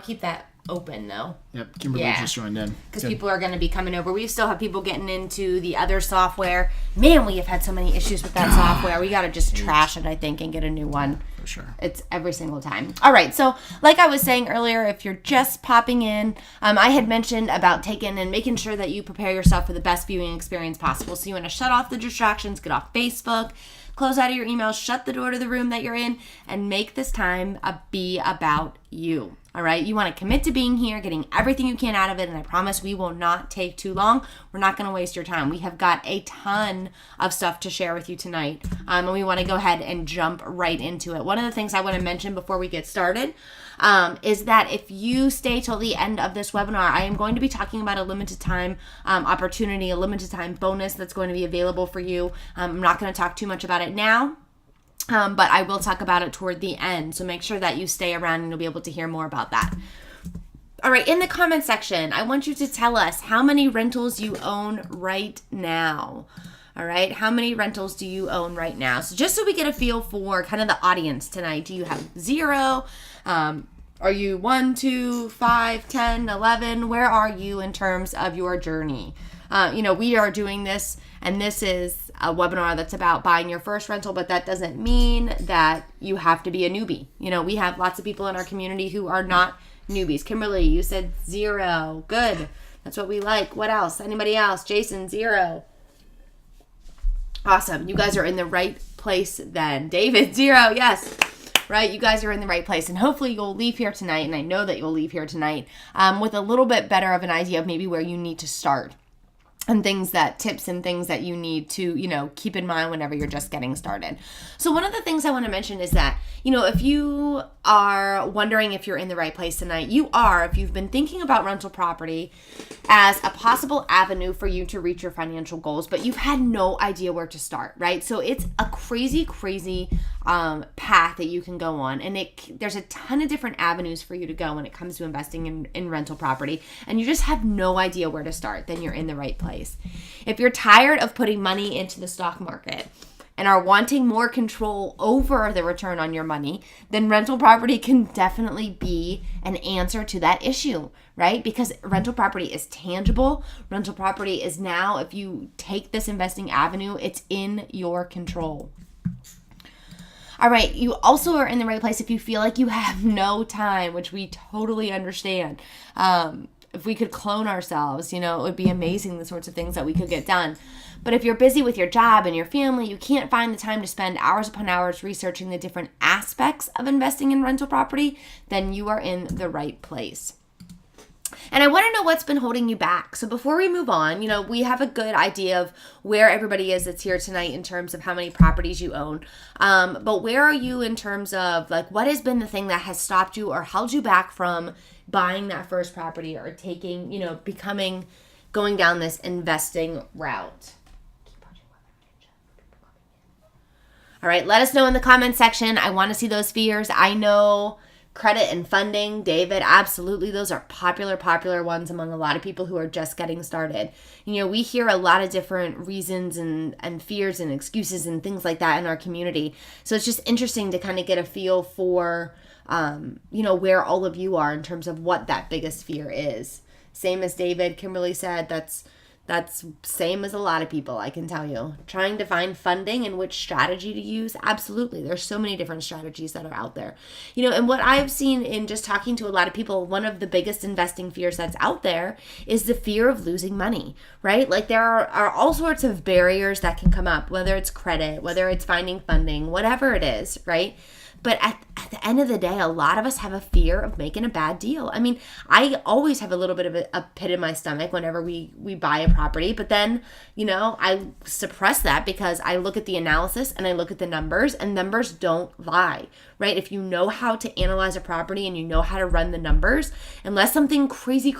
Keep that open though. Yep, Kimberly just joined in. Because people are going to be coming over. We still have people getting into the other software. Man, we have had so many issues with that software. We got to just trash it, I think, and get a new one. For sure. It's every single time. All right, so like I was saying earlier, if you're just popping in, I had mentioned about taking and making sure that you prepare yourself for the best viewing experience possible. So you want to shut off the distractions, get off Facebook, close out of your emails, shut the door to the room that you're in, and make this time be about you. All right, you want to commit to being here, getting everything you can out of it, and I promise we will not take too long. We're not going to waste your time. We have got a ton of stuff to share with you tonight, and we want to go ahead and jump right into it. One of the things I want to mention before we get started is that if you stay till the end of this webinar, I am going to be talking about a limited time opportunity, a limited time bonus that's going to be available for you. I'm not going to talk too much about it now. But I will talk about it toward the end. So make sure that you stay around and you'll be able to hear more about that. All right, in the comment section, I want you to tell us how many rentals you own right now. All right, how many rentals do you own right now? So just so we get a feel for kind of the audience tonight, do you have 0? Are you 1, 2, 5, 10, 11? Where are you in terms of your journey? We are doing this, and this is a webinar that's about buying your first rental, but that doesn't mean that you have to be a newbie. We have lots of people in our community who are not newbies. Kimberly, you said 0. Good. That's what we like. What else? Anybody else? Jason, 0. Awesome. You guys are in the right place then. David, 0. Yes. Right, you guys are in the right place, and hopefully you'll leave here tonight, and I know that you'll leave here tonight with a little bit better of an idea of maybe where you need to start. And tips and things that you need to, keep in mind whenever you're just getting started. So one of the things I want to mention is that, if you are wondering if you're in the right place tonight, you are if you've been thinking about rental property as a possible avenue for you to reach your financial goals, but you've had no idea where to start, right? So it's a crazy path that you can go on, and there's a ton of different avenues for you to go when it comes to investing in rental property, and you just have no idea where to start, then you're in the right place. If you're tired of putting money into the stock market and are wanting more control over the return on your money, then rental property can definitely be an answer to that issue, right? Because rental property is tangible. Rental property is now, if you take this investing avenue, it's in your control. All right, you also are in the right place if you feel like you have no time, which we totally understand. If we could clone ourselves, it would be amazing, the sorts of things that we could get done. But if you're busy with your job and your family, you can't find the time to spend hours upon hours researching the different aspects of investing in rental property, then you are in the right place. And I want to know what's been holding you back. So before we move on, we have a good idea of where everybody is that's here tonight in terms of how many properties you own. But where are you in terms of what has been the thing that has stopped you or held you back from buying that first property or taking, going down this investing route? All right, let us know in the comments section. I want to see those fears. I know credit and funding, David, absolutely. Those are popular ones among a lot of people who are just getting started. We hear a lot of different reasons and fears and excuses and things like that in our community. So it's just interesting to kind of get a feel for, where all of you are in terms of what that biggest fear is. Same as David, Kimberly said, that's same as a lot of people, I can tell you. Trying to find funding and which strategy to use, absolutely. There's so many different strategies that are out there. And what I've seen in just talking to a lot of people, one of the biggest investing fears that's out there is the fear of losing money, right? There are all sorts of barriers that can come up, whether it's credit, whether it's finding funding, whatever it is, right? But at the end of the day, a lot of us have a fear of making a bad deal. I mean, I always have a little bit of a pit in my stomach whenever we buy a property. But then, I suppress that because I look at the analysis and I look at the numbers, and numbers don't lie, right? If you know how to analyze a property and you know how to run the numbers, unless something crazy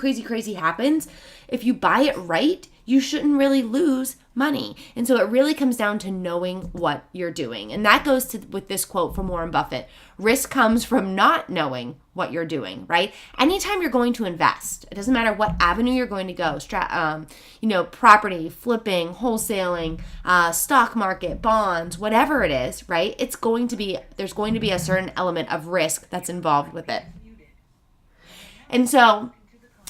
happens, if you buy it right, you shouldn't really lose money. And so it really comes down to knowing what you're doing. And that goes with this quote from Warren Buffett. Risk comes from not knowing what you're doing, right? Anytime you're going to invest, it doesn't matter what avenue you're going to go, property, flipping, wholesaling, stock market, bonds, whatever it is, right? There's going to be a certain element of risk that's involved with it. And so,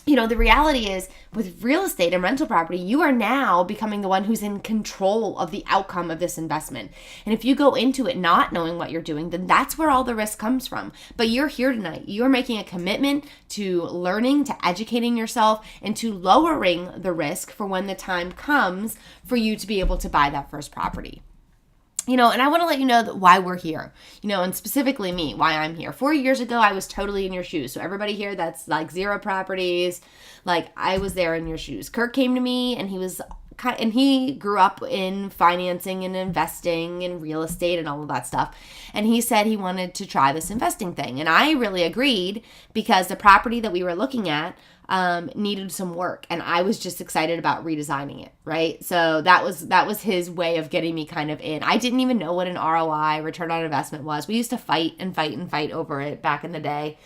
the reality is with real estate and rental property, you are now becoming the one who's in control of the outcome of this investment. And if you go into it not knowing what you're doing, then that's where all the risk comes from. But you're here tonight. You're making a commitment to learning, to educating yourself, and to lowering the risk for when the time comes for you to be able to buy that first property. And I want to let you know that why we're here, and specifically me, why I'm here. 4 years ago, I was totally in your shoes. So everybody here that's like zero properties, like I was there in your shoes. Kirk came to me and he grew up in financing and investing in real estate and all of that stuff. And he said he wanted to try this investing thing. And I really agreed because the property that we were looking at needed some work, and I was just excited about redesigning it, right? So that was his way of getting me kind of in. I didn't even know what an ROI, return on investment, was. We used to fight over it back in the day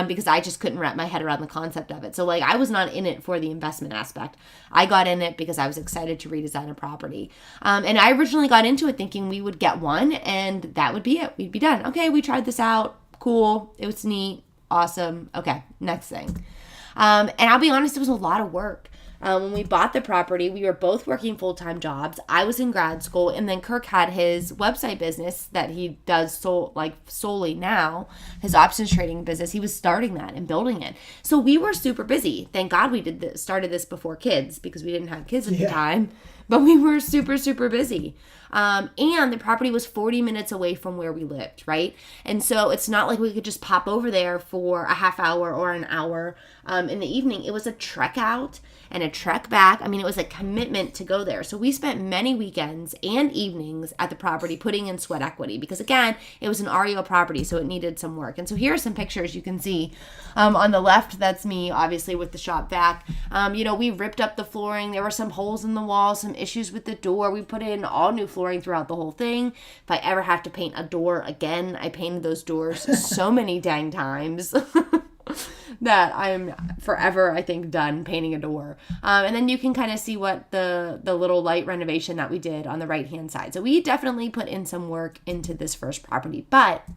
because I just couldn't wrap my head around the concept of it. So I was not in it for the investment aspect. I got in it because I was excited to redesign a property. And I originally got into it thinking we would get one and that would be it. We'd be done. Okay, we tried this out. Cool. It was neat. Awesome. Okay, next thing. And I'll be honest, it was a lot of work. When we bought the property, we were both working full-time jobs. I was in grad school, and then Kirk had his website business that he does solely now, his options trading business. He was starting that and building it. So we were super busy. Thank God we started this before kids because we didn't have kids at the time. But we were super, super busy. And the property was 40 minutes away from where we lived, right? And so it's not like we could just pop over there for a half hour or an hour in the evening. It was a trek out and a trek back. I mean, it was a commitment to go there. So we spent many weekends and evenings at the property putting in sweat equity because, again, it was an REO property, so it needed some work. And so here are some pictures you can see. On the left, that's me, obviously, with the shop vac. We ripped up the flooring. There were some holes in the wall, some issues with the door. We put in all new flooring throughout the whole thing. If I ever have to paint a door again, I painted those doors so many dang times that I'm forever, I think, done painting a door. And then you can kind of see what the little light renovation that we did on the right-hand side. So we definitely put in some work into this first property. But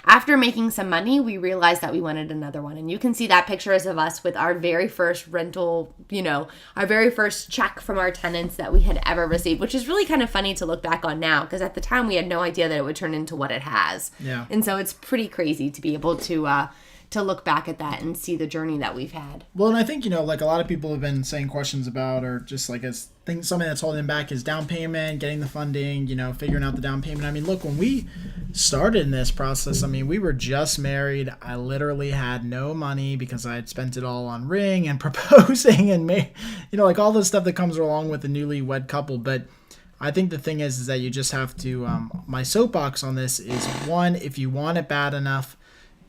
after making some money, we realized that we wanted another one. And you can see that pictures of us with our very first rental, our very first check from our tenants that we had ever received, which is really kind of funny to look back on now because at the time we had no idea that it would turn into what it has. Yeah. And so it's pretty crazy to be able to look back at that and see the journey that we've had. Well, and I think, like a lot of people have been saying questions about, or just like something that's holding back is down payment, getting the funding, figuring out the down payment. I mean, look, when we started in this process, we were just married. I literally had no money because I had spent it all on ring and proposing and like all the stuff that comes along with a newlywed couple. But I think the thing is that you just have to, my soapbox on this is, one, if you want it bad enough,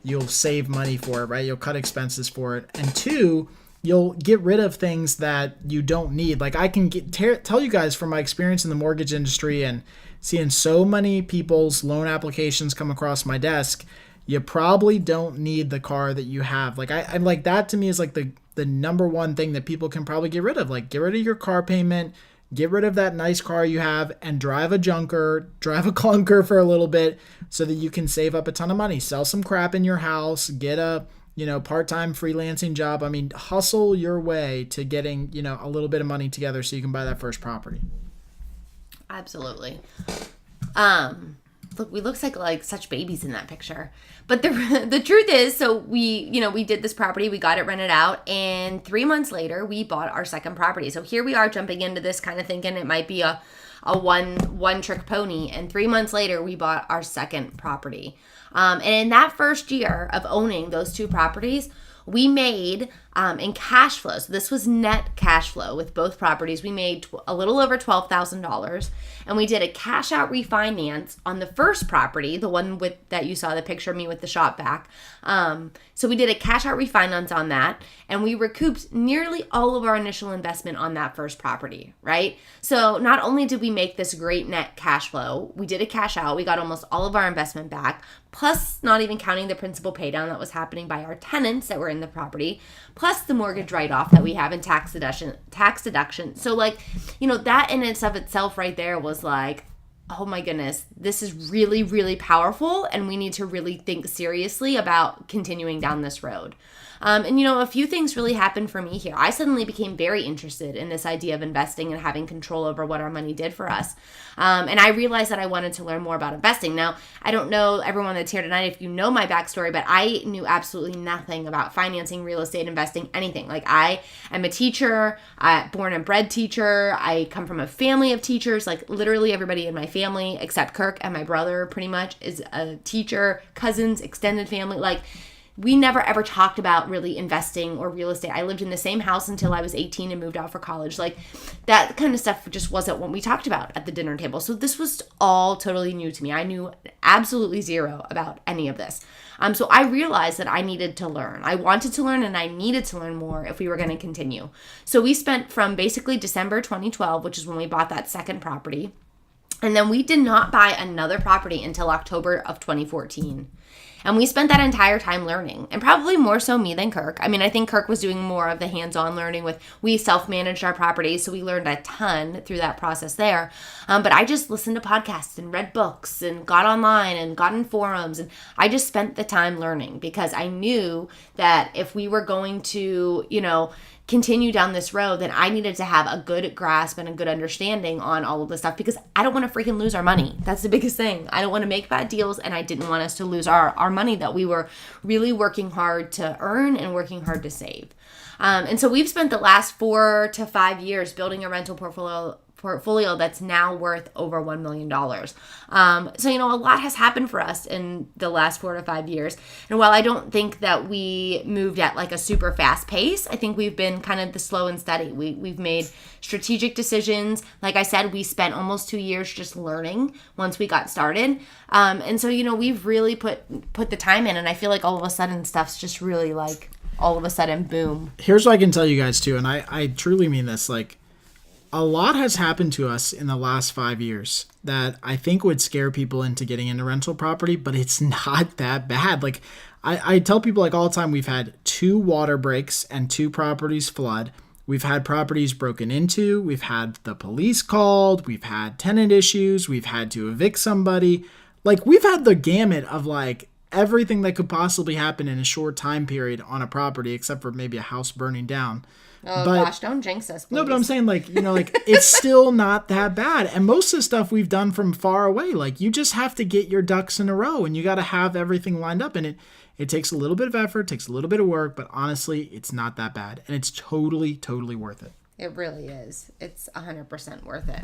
you'll save money for it, right? You'll cut expenses for it. And two, you'll get rid of things that you don't need. Like I can tell you guys from my experience in the mortgage industry and seeing so many people's loan applications come across my desk, you probably don't need the car that you have. Like I'm like, that to me is like the number one thing that people can probably get rid of. Like get rid of your car payment, get rid of that nice car you have, and drive a clunker for a little bit so that you can save up a ton of money. Sell some crap in your house, get a part-time freelancing job. Hustle your way to getting, a little bit of money together so you can buy that first property. Absolutely. Look, we look like such babies in that picture. But the truth is, so we did this property, we got it rented out, and 3 months later, we bought our second property. So here we are jumping into this kind of thinking it might be a one trick pony. And 3 months later, we bought our second property. And in that first year of owning those two properties, we made in cash flow. So this was net cash flow with both properties. We made a little over $12,000, and we did a cash out refinance on the first property, the one that you saw the picture of me with the shop vac. So we did a cash out refinance on that, and we recouped nearly all of our initial investment on that first property, right? So not only did we make this great net cash flow, we did a cash out. We got almost all of our investment back, plus not even counting the principal pay down that was happening by our tenants that were in the property, plus the mortgage write-off that we have in tax deduction. So that in itself right there was like oh my goodness, this is really, really powerful, and we need to really think seriously about continuing down this road. And a few things really happened for me here. I suddenly became very interested in this idea of investing and having control over what our money did for us. And I realized that I wanted to learn more about investing. Now, I don't know everyone that's here tonight if you know my backstory, but I knew absolutely nothing about financing, real estate, investing, anything. Like, I am a teacher, born and bred teacher. I come from a family of teachers. Like, literally everybody in my family, except Kirk and my brother, pretty much is a teacher, cousins, extended family. Like, we never ever talked about really investing or real estate. I lived in the same house until I was 18 and moved out for college. Like, that kind of stuff just wasn't what we talked about at the dinner table. So this was all totally new to me. I knew absolutely zero about any of this. So I realized that I needed to learn. I wanted to learn and I needed to learn more if we were going to continue. So we spent from basically December 2012, which is when we bought that second property. And then we did not buy another property until October of 2014. And we spent that entire time learning, and probably more so me than Kirk. I mean, I think Kirk was doing more of the hands-on learning we self-managed our properties, so we learned a ton through that process there. But I just listened to podcasts and read books and got online and got in forums, and I just spent the time learning because I knew that if we were going to, continue down this road, then I needed to have a good grasp and a good understanding on all of this stuff because I don't want to freaking lose our money. That's the biggest thing. I don't want to make bad deals, and I didn't want us to lose our money that we were really working hard to earn and working hard to save. And so we've spent the last 4 to 5 years building a rental portfolio that's now worth over $1 million. So, a lot has happened for us in the last 4 to 5 years. And while I don't think that we moved at like a super fast pace, I think we've been kind of the slow and steady. We've made strategic decisions. Like I said, we spent almost 2 years just learning once we got started. And so, we've really put the time in, and I feel like all of a sudden stuff's just really like all of a sudden, boom. Here's what I can tell you guys too, and I truly mean this, like, a lot has happened to us in the last 5 years that I think would scare people into getting into rental property, but it's not that bad. Like, I tell people like all the time, we've had 2 water breaks and 2 properties flood. We've had properties broken into. We've had the police called. We've had tenant issues. We've had to evict somebody. Like, we've had the gamut of like everything that could possibly happen in a short time period on a property, except for maybe a house burning down. Oh, gosh, don't jinx us, please. No, but I'm saying, like, it's still not that bad. And most of the stuff we've done from far away, like, you just have to get your ducks in a row, and you got to have everything lined up. And it takes a little bit of effort, takes a little bit of work, but honestly, it's not that bad. And it's totally, totally worth it. It really is. It's 100% worth it.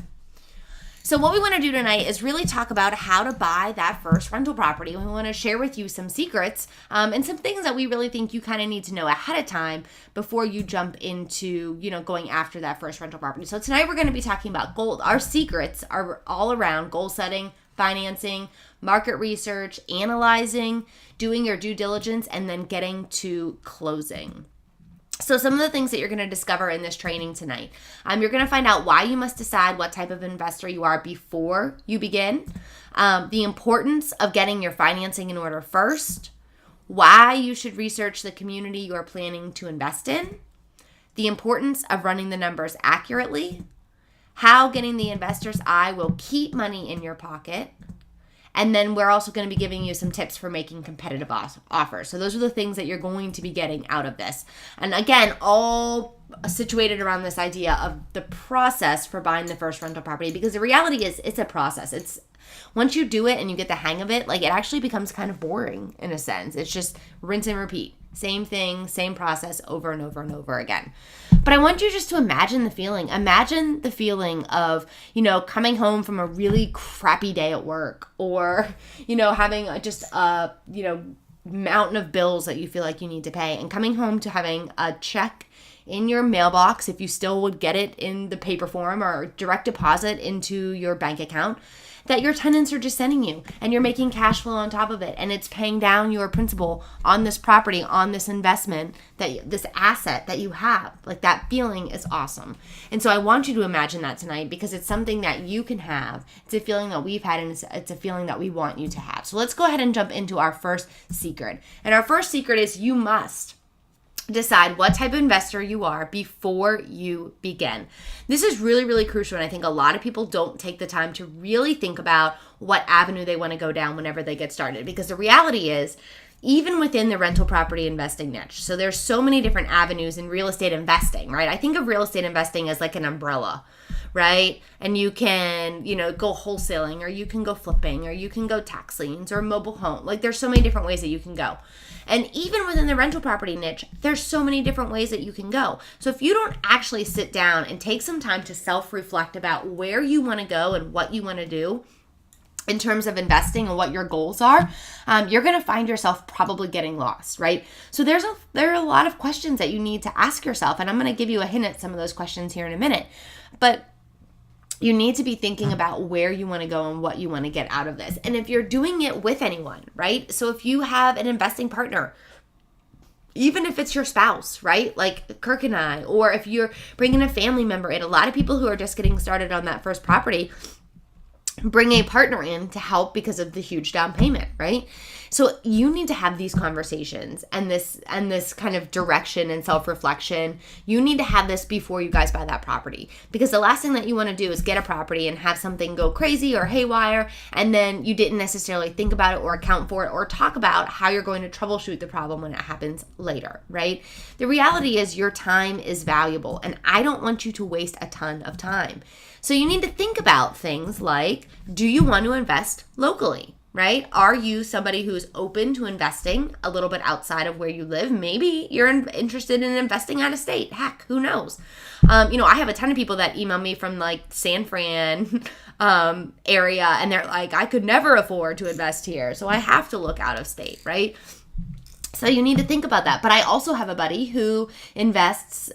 So what we want to do tonight is really talk about how to buy that first rental property. We want to share with you some secrets and some things that we really think you kind of need to know ahead of time before you jump into, going after that first rental property. So tonight we're going to be talking about gold. Our secrets are all around goal setting, financing, market research, analyzing, doing your due diligence, and then getting to closing. So some of the things that you're going to discover in this training tonight, you're going to find out why you must decide what type of investor you are before you begin, the importance of getting your financing in order first, why you should research the community you are planning to invest in, the importance of running the numbers accurately, how getting the investor's eye will keep money in your pocket, and then we're also going to be giving you some tips for making competitive offers. So those are the things that you're going to be getting out of this. And again, all situated around this idea of the process for buying the first rental property, because the reality is it's a process. It's once you do it and you get the hang of it, like, it actually becomes kind of boring in a sense. It's just rinse and repeat. Same thing, same process over and over and over again. But I want you just to imagine the feeling. Imagine the feeling of, coming home from a really crappy day at work, or, having just a, mountain of bills that you feel like you need to pay, and coming home to having a check in your mailbox, if you still would get it in the paper form, or direct deposit into your bank account, that your tenants are just sending you, and you're making cash flow on top of it, and it's paying down your principal on this property, on this investment, this asset that you have. Like, that feeling is awesome. And so I want you to imagine that tonight, because it's something that you can have. It's a feeling that we've had, and it's a feeling that we want you to have. So let's go ahead and jump into our first secret. And our first secret is you must decide what type of investor you are before you begin. This is really, really crucial, and I think a lot of people don't take the time to really think about what avenue they want to go down whenever they get started, because the reality is, even within the rental property investing niche, so there's so many different avenues in real estate investing, right? I think of real estate investing as like an umbrella, right? And you can, go wholesaling, or you can go flipping, or you can go tax liens or mobile home. Like, there's so many different ways that you can go. And even within the rental property niche, there's so many different ways that you can go. So if you don't actually sit down and take some time to self-reflect about where you want to go and what you want to do in terms of investing and what your goals are, you're going to find yourself probably getting lost, right? So there are a lot of questions that you need to ask yourself, and I'm going to give you a hint at some of those questions here in a minute. But you need to be thinking about where you want to go and what you want to get out of this. And if you're doing it with anyone, right? So if you have an investing partner, even if it's your spouse, right? Like Kirk and I, or if you're bringing a family member in, a lot of people who are just getting started on that first property bring a partner in to help because of the huge down payment, right? So you need to have these conversations and this kind of direction and self-reflection. You need to have this before you guys buy that property, because the last thing that you want to do is get a property and have something go crazy or haywire, and then you didn't necessarily think about it or account for it or talk about how you're going to troubleshoot the problem when it happens later, right? The reality is your time is valuable, and I don't want you to waste a ton of time. So you need to think about things like, do you want to invest locally, right? Are you somebody who's open to investing a little bit outside of where you live? Maybe you're interested in investing out of state. Heck, who knows? I have a ton of people that email me from like San Fran area, and they're like, I could never afford to invest here, so I have to look out of state, right? So you need to think about that. But I also have a buddy who invests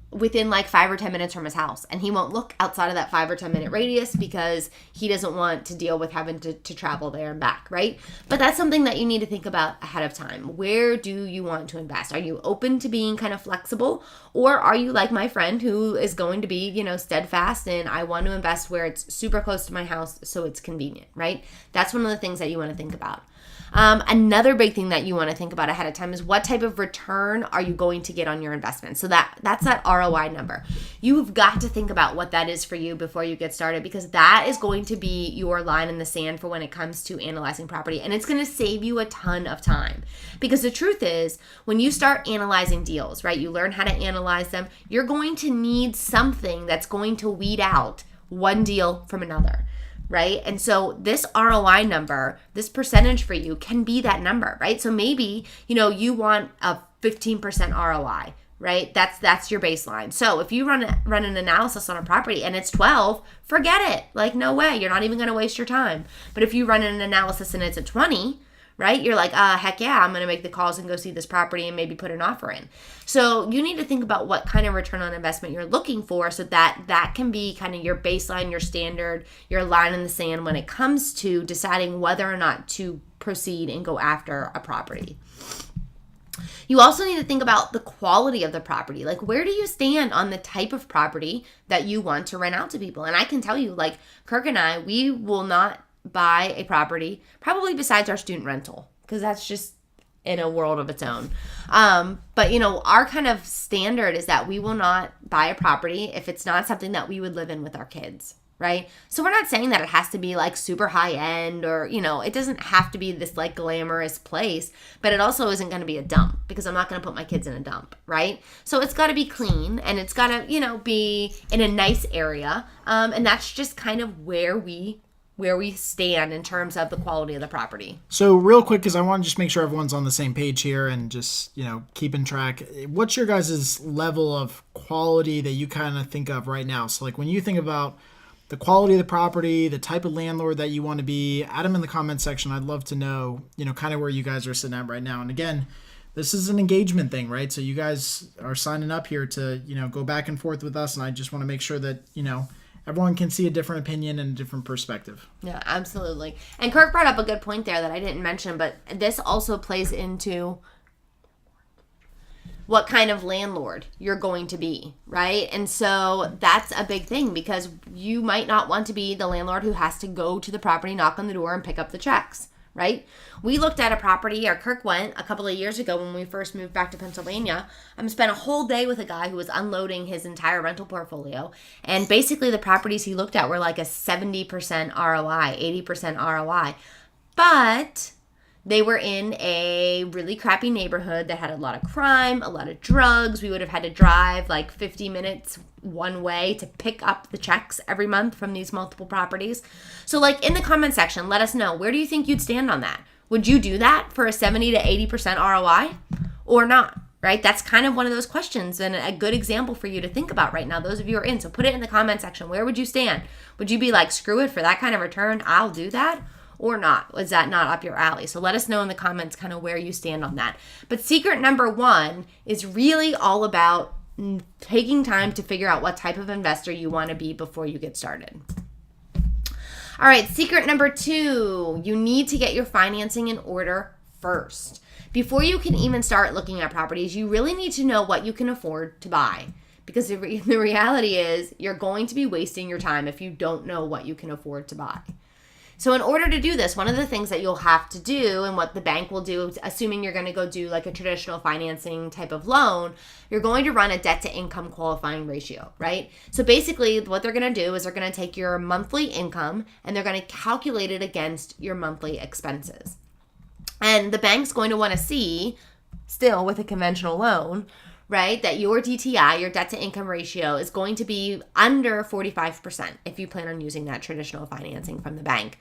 within like 5 or 10 minutes from his house, and he won't look outside of that 5 or 10 minute radius because he doesn't want to deal with having to travel there and back, right? But that's something that you need to think about ahead of time. Where do you want to invest? Are you open to being kind of flexible, or are you like my friend who is going to be, steadfast and I want to invest where it's super close to my house so it's convenient, right? That's one of the things that you want to think about. Another big thing that you want to think about ahead of time is what type of return are you going to get on your investment? So that's that ROI number. You've got to think about what that is for you before you get started, because that is going to be your line in the sand for when it comes to analyzing property. And it's going to save you a ton of time, because the truth is, when you start analyzing deals, right, you learn how to analyze them, you're going to need something that's going to weed out one deal from another, right? And so this ROI number, this percentage for you can be that number, right? So maybe, you want a 15% ROI, right? That's your baseline. So if you run an analysis on a property and it's 12, forget it. Like, no way. You're not even going to waste your time. But if you run an analysis and it's a 20, right? You're like, heck yeah, I'm going to make the calls and go see this property and maybe put an offer in. So you need to think about what kind of return on investment you're looking for, so that can be kind of your baseline, your standard, your line in the sand when it comes to deciding whether or not to proceed and go after a property. You also need to think about the quality of the property. Like, where do you stand on the type of property that you want to rent out to people? And I can tell you, like, Kirk and I, we will not buy a property, probably besides our student rental, because that's just in a world of its own. But our kind of standard is that we will not buy a property if it's not something that we would live in with our kids, right? So we're not saying that it has to be like super high end, or it doesn't have to be this like glamorous place, but it also isn't going to be a dump, because I'm not going to put my kids in a dump, right? So it's got to be clean, and it's got to be in a nice area, and that's just kind of where we stand in terms of the quality of the property. So real quick, because I want to just make sure everyone's on the same page here and just, keeping track. What's your guys' level of quality that you kind of think of right now? So like when you think about the quality of the property, the type of landlord that you want to be, add them in the comment section. I'd love to know, kind of where you guys are sitting at right now. And again, this is an engagement thing, right? So you guys are signing up here to, go back and forth with us. And I just want to make sure that, everyone can see a different opinion and a different perspective. Yeah, absolutely. And Kirk brought up a good point there that I didn't mention, but this also plays into what kind of landlord you're going to be, right? And so that's a big thing, because you might not want to be the landlord who has to go to the property, knock on the door, and pick up the checks, right? We looked at a property, or Kirk went a couple of years ago when we first moved back to Pennsylvania. Spent a whole day with a guy who was unloading his entire rental portfolio. And basically the properties he looked at were like a 70% ROI, 80% ROI. But they were in a really crappy neighborhood that had a lot of crime, a lot of drugs. We would have had to drive like 50 minutes one way to pick up the checks every month from these multiple properties. So like in the comment section, let us know, where do you think you'd stand on that? Would you do that for a 70 to 80% ROI or not? Right? That's kind of one of those questions and a good example for you to think about right now. Those of you who are in. So put it in the comment section. Where would you stand? Would you be like, screw it, for that kind of return, I'll do that? Or not? Is that not up your alley? So let us know in the comments kind of where you stand on that. But secret number 1 is really all about taking time to figure out what type of investor you want to be before you get started. All right, secret number 2, you need to get your financing in order first. Before you can even start looking at properties, you really need to know what you can afford to buy. Because the reality is you're going to be wasting your time if you don't know what you can afford to buy. So in order to do this, one of the things that you'll have to do, and what the bank will do, assuming you're going to go do like a traditional financing type of loan, you're going to run a debt to income qualifying ratio, right? So basically what they're going to do is they're going to take your monthly income and they're going to calculate it against your monthly expenses. And the bank's going to want to see, still with a conventional loan, right, that your DTI, your debt to income ratio, is going to be under 45% if you plan on using that traditional financing from the bank.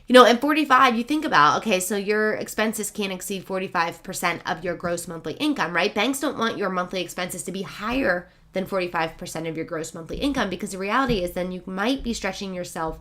You know, and 45, you think about, okay, so your expenses can't exceed 45% of your gross monthly income, right? Banks don't want your monthly expenses to be higher than 45% of your gross monthly income, because the reality is then you might be stretching yourself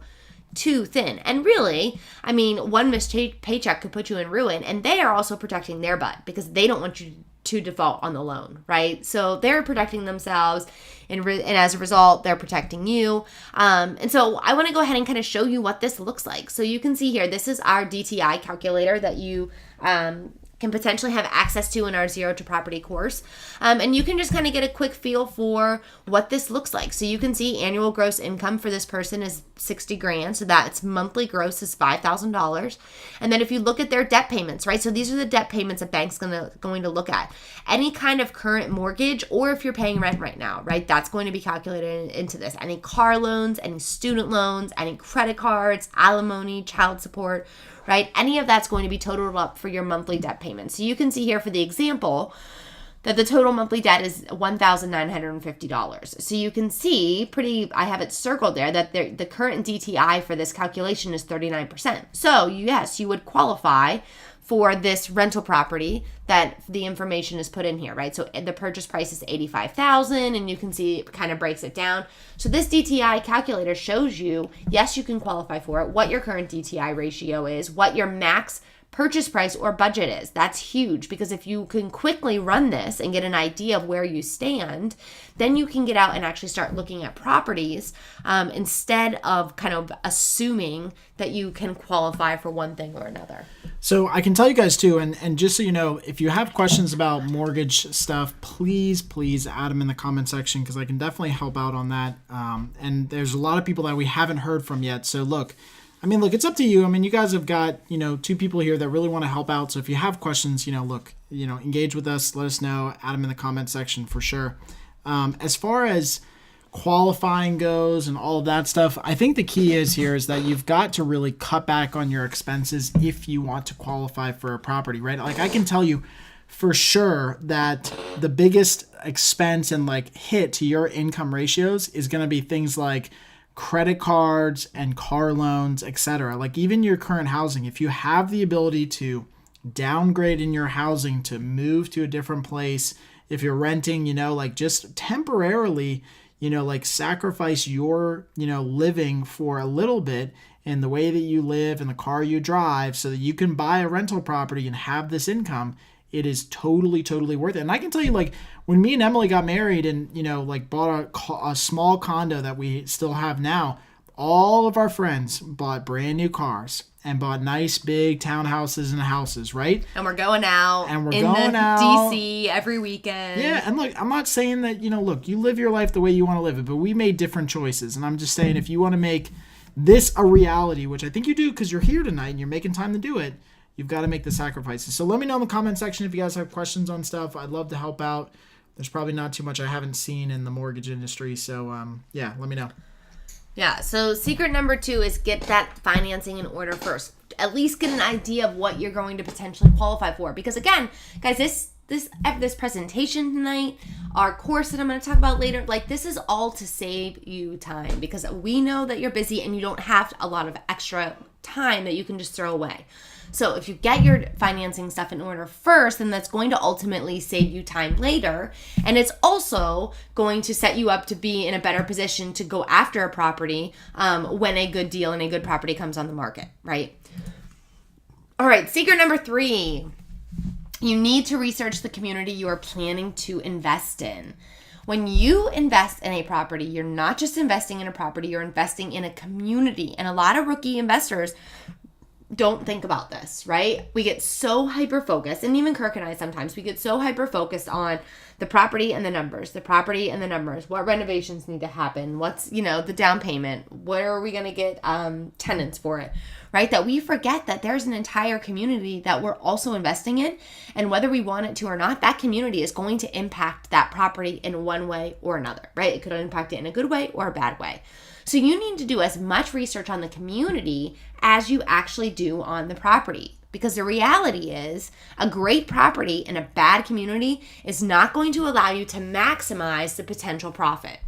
too thin. And really, I mean, one missed paycheck could put you in ruin, and they are also protecting their butt because they don't want you to default on the loan, right? So they're protecting themselves, and as a result, they're protecting you. And so I want to go ahead and kind of show you what this looks like. So you can see here, this is our DTI calculator that you can potentially have access to in our Zero to Property course. And you can just kind of get a quick feel for what this looks like. So you can see annual gross income for this person is 60 grand. So that's monthly gross is $5,000. And then if you look at their debt payments, right? So these are the debt payments that bank's going to look at. Any kind of current mortgage, or if you're paying rent right now, right? That's going to be calculated into this. Any car loans, any student loans, any credit cards, alimony, child support, right? Any of that's going to be totaled up for your monthly debt payments. So you can see here for the example that the total monthly debt is $1,950. So you can see I have it circled there, that the current DTI for this calculation is 39%. So yes, you would qualify for this rental property that the information is put in here, right? So the purchase price is $85,000, and you can see it kind of breaks it down. So this DTI calculator shows you, yes, you can qualify for it, what your current DTI ratio is, what your max purchase price or budget is. That's huge, because if you can quickly run this and get an idea of where you stand, then you can get out and actually start looking at properties instead of kind of assuming that you can qualify for one thing or another. So I can tell you guys too, and just so you know, if you have questions about mortgage stuff, please add them in the comment section, because I can definitely help out on that. And there's a lot of people that we haven't heard from yet. So look, it's up to you. You guys have got, 2 people here that really want to help out. So if you have questions, engage with us, let us know, add them in the comment section for sure. As far as qualifying goes and all of that stuff, I think the key is that you've got to really cut back on your expenses if you want to qualify for a property, right? Like, I can tell you for sure that the biggest expense and hit to your income ratios is going to be things like credit cards and car loans, etc. Like, even your current housing, if you have the ability to downgrade in your housing, to move to a different place, if you're renting, just temporarily, sacrifice your, living for a little bit in the way that you live and the car you drive so that you can buy a rental property and have this income, it is totally worth it. And I can tell you, when me and Emily got married and, bought a small condo that we still have now, all of our friends bought brand new cars and bought nice big townhouses and houses, right? And we're going out. And we're going out. DC every weekend. Yeah, and look, I'm not saying that, you live your life the way you want to live it, but we made different choices. And I'm just saying, if you want to make this a reality, which I think you do because you're here tonight and you're making time to do it, you've got to make the sacrifices. So let me know in the comment section if you guys have questions on stuff. I'd love to help out. There's probably not too much I haven't seen in the mortgage industry. So, yeah, let me know. Yeah, so secret number 2 is get that financing in order first. At least get an idea of what you're going to potentially qualify for. Because again, guys, this presentation tonight, our course that I'm going to talk about later, like this is all to save you time. Because we know that you're busy and you don't have a lot of extra time that you can just throw away. So if you get your financing stuff in order first, then that's going to ultimately save you time later. And it's also going to set you up to be in a better position to go after a property when a good deal and a good property comes on the market, right? All right, secret number 3. You need to research the community you are planning to invest in. When you invest in a property, you're not just investing in a property, you're investing in a community. And a lot of rookie investors don't think about this, right? We get so hyper-focused, and even Kirk and I sometimes, we get so hyper-focused on the property and the numbers, what renovations need to happen, what's, the down payment, where are we going to get tenants for it, right? That we forget that there's an entire community that we're also investing in, and whether we want it to or not, that community is going to impact that property in one way or another, right? It could impact it in a good way or a bad way. So you need to do as much research on the community as you actually do on the property. Because the reality is a great property in a bad community is not going to allow you to maximize the potential profit.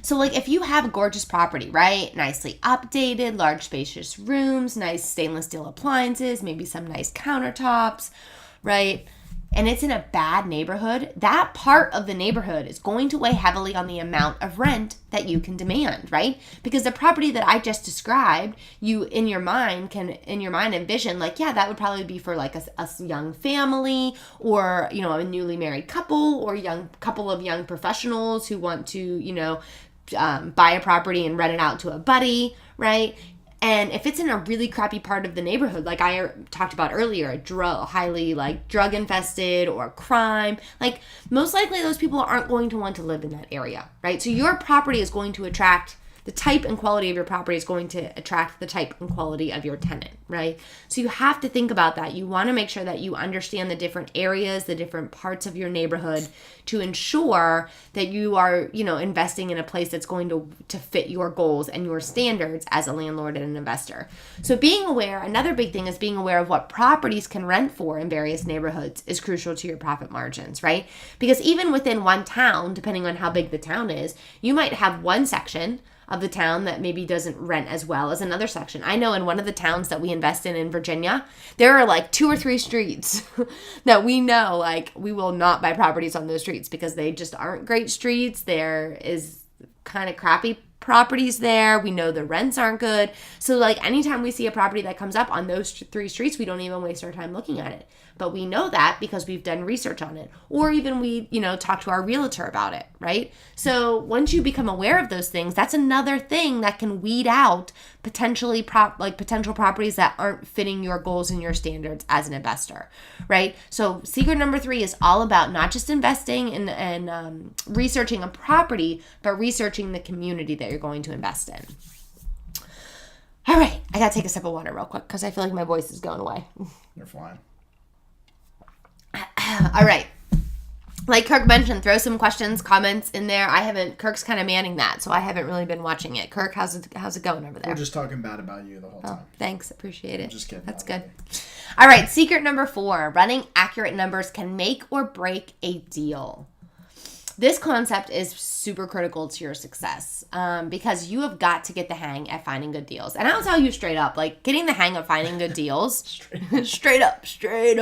So like if you have a gorgeous property, right? Nicely updated, large spacious rooms, nice stainless steel appliances, maybe some nice countertops, right? And it's in a bad neighborhood, that part of the neighborhood is going to weigh heavily on the amount of rent that you can demand, right? Because the property that I just described, you in your mind envision like, yeah, that would probably be for like a young family or, a newly married couple or couple of young professionals who want to, buy a property and rent it out to a buddy, right? And if it's in a really crappy part of the neighborhood, like I talked about earlier, highly like drug infested or crime, like most likely those people aren't going to want to live in that area, right? So your property is going to attract, the type and quality of your property is going to attract the type and quality of your tenant, right? So you have to think about that. You want to make sure that you understand the different areas, the different parts of your neighborhood to ensure that you are, investing in a place that's going to fit your goals and your standards as a landlord and an investor. So being aware, another big thing is being aware of what properties can rent for in various neighborhoods is crucial to your profit margins, right? Because even within one town, depending on how big the town is, you might have one section of the town that maybe doesn't rent as well as another section. I know in one of the towns that we invest in Virginia, there are like 2 or 3 streets that we know like we will not buy properties on those streets because they just aren't great streets. There is kind of crappy properties there. We know the rents aren't good. So like anytime we see a property that comes up on those 3 streets, we don't even waste our time looking at it. But we know that because we've done research on it. Or even we, talk to our realtor about it, right? So once you become aware of those things, that's another thing that can weed out potential properties that aren't fitting your goals and your standards as an investor, right? So secret number 3 is all about not just investing and researching a property, but researching the community that you're going to invest in. All right, I gotta take a sip of water real quick because I feel like my voice is going away. You're fine. All right. Like Kirk mentioned, throw some questions, comments in there. Kirk's kind of manning that, so I haven't really been watching it. Kirk, how's it going over there? We're just talking bad about you the whole time. Thanks. Appreciate it. I'm just kidding. That's good. All right. Secret number 4, running accurate numbers can make or break a deal. This concept is super critical to your success because you have got to get the hang at finding good deals. And I'll tell you straight up, like getting the hang of finding good deals, straight up, getting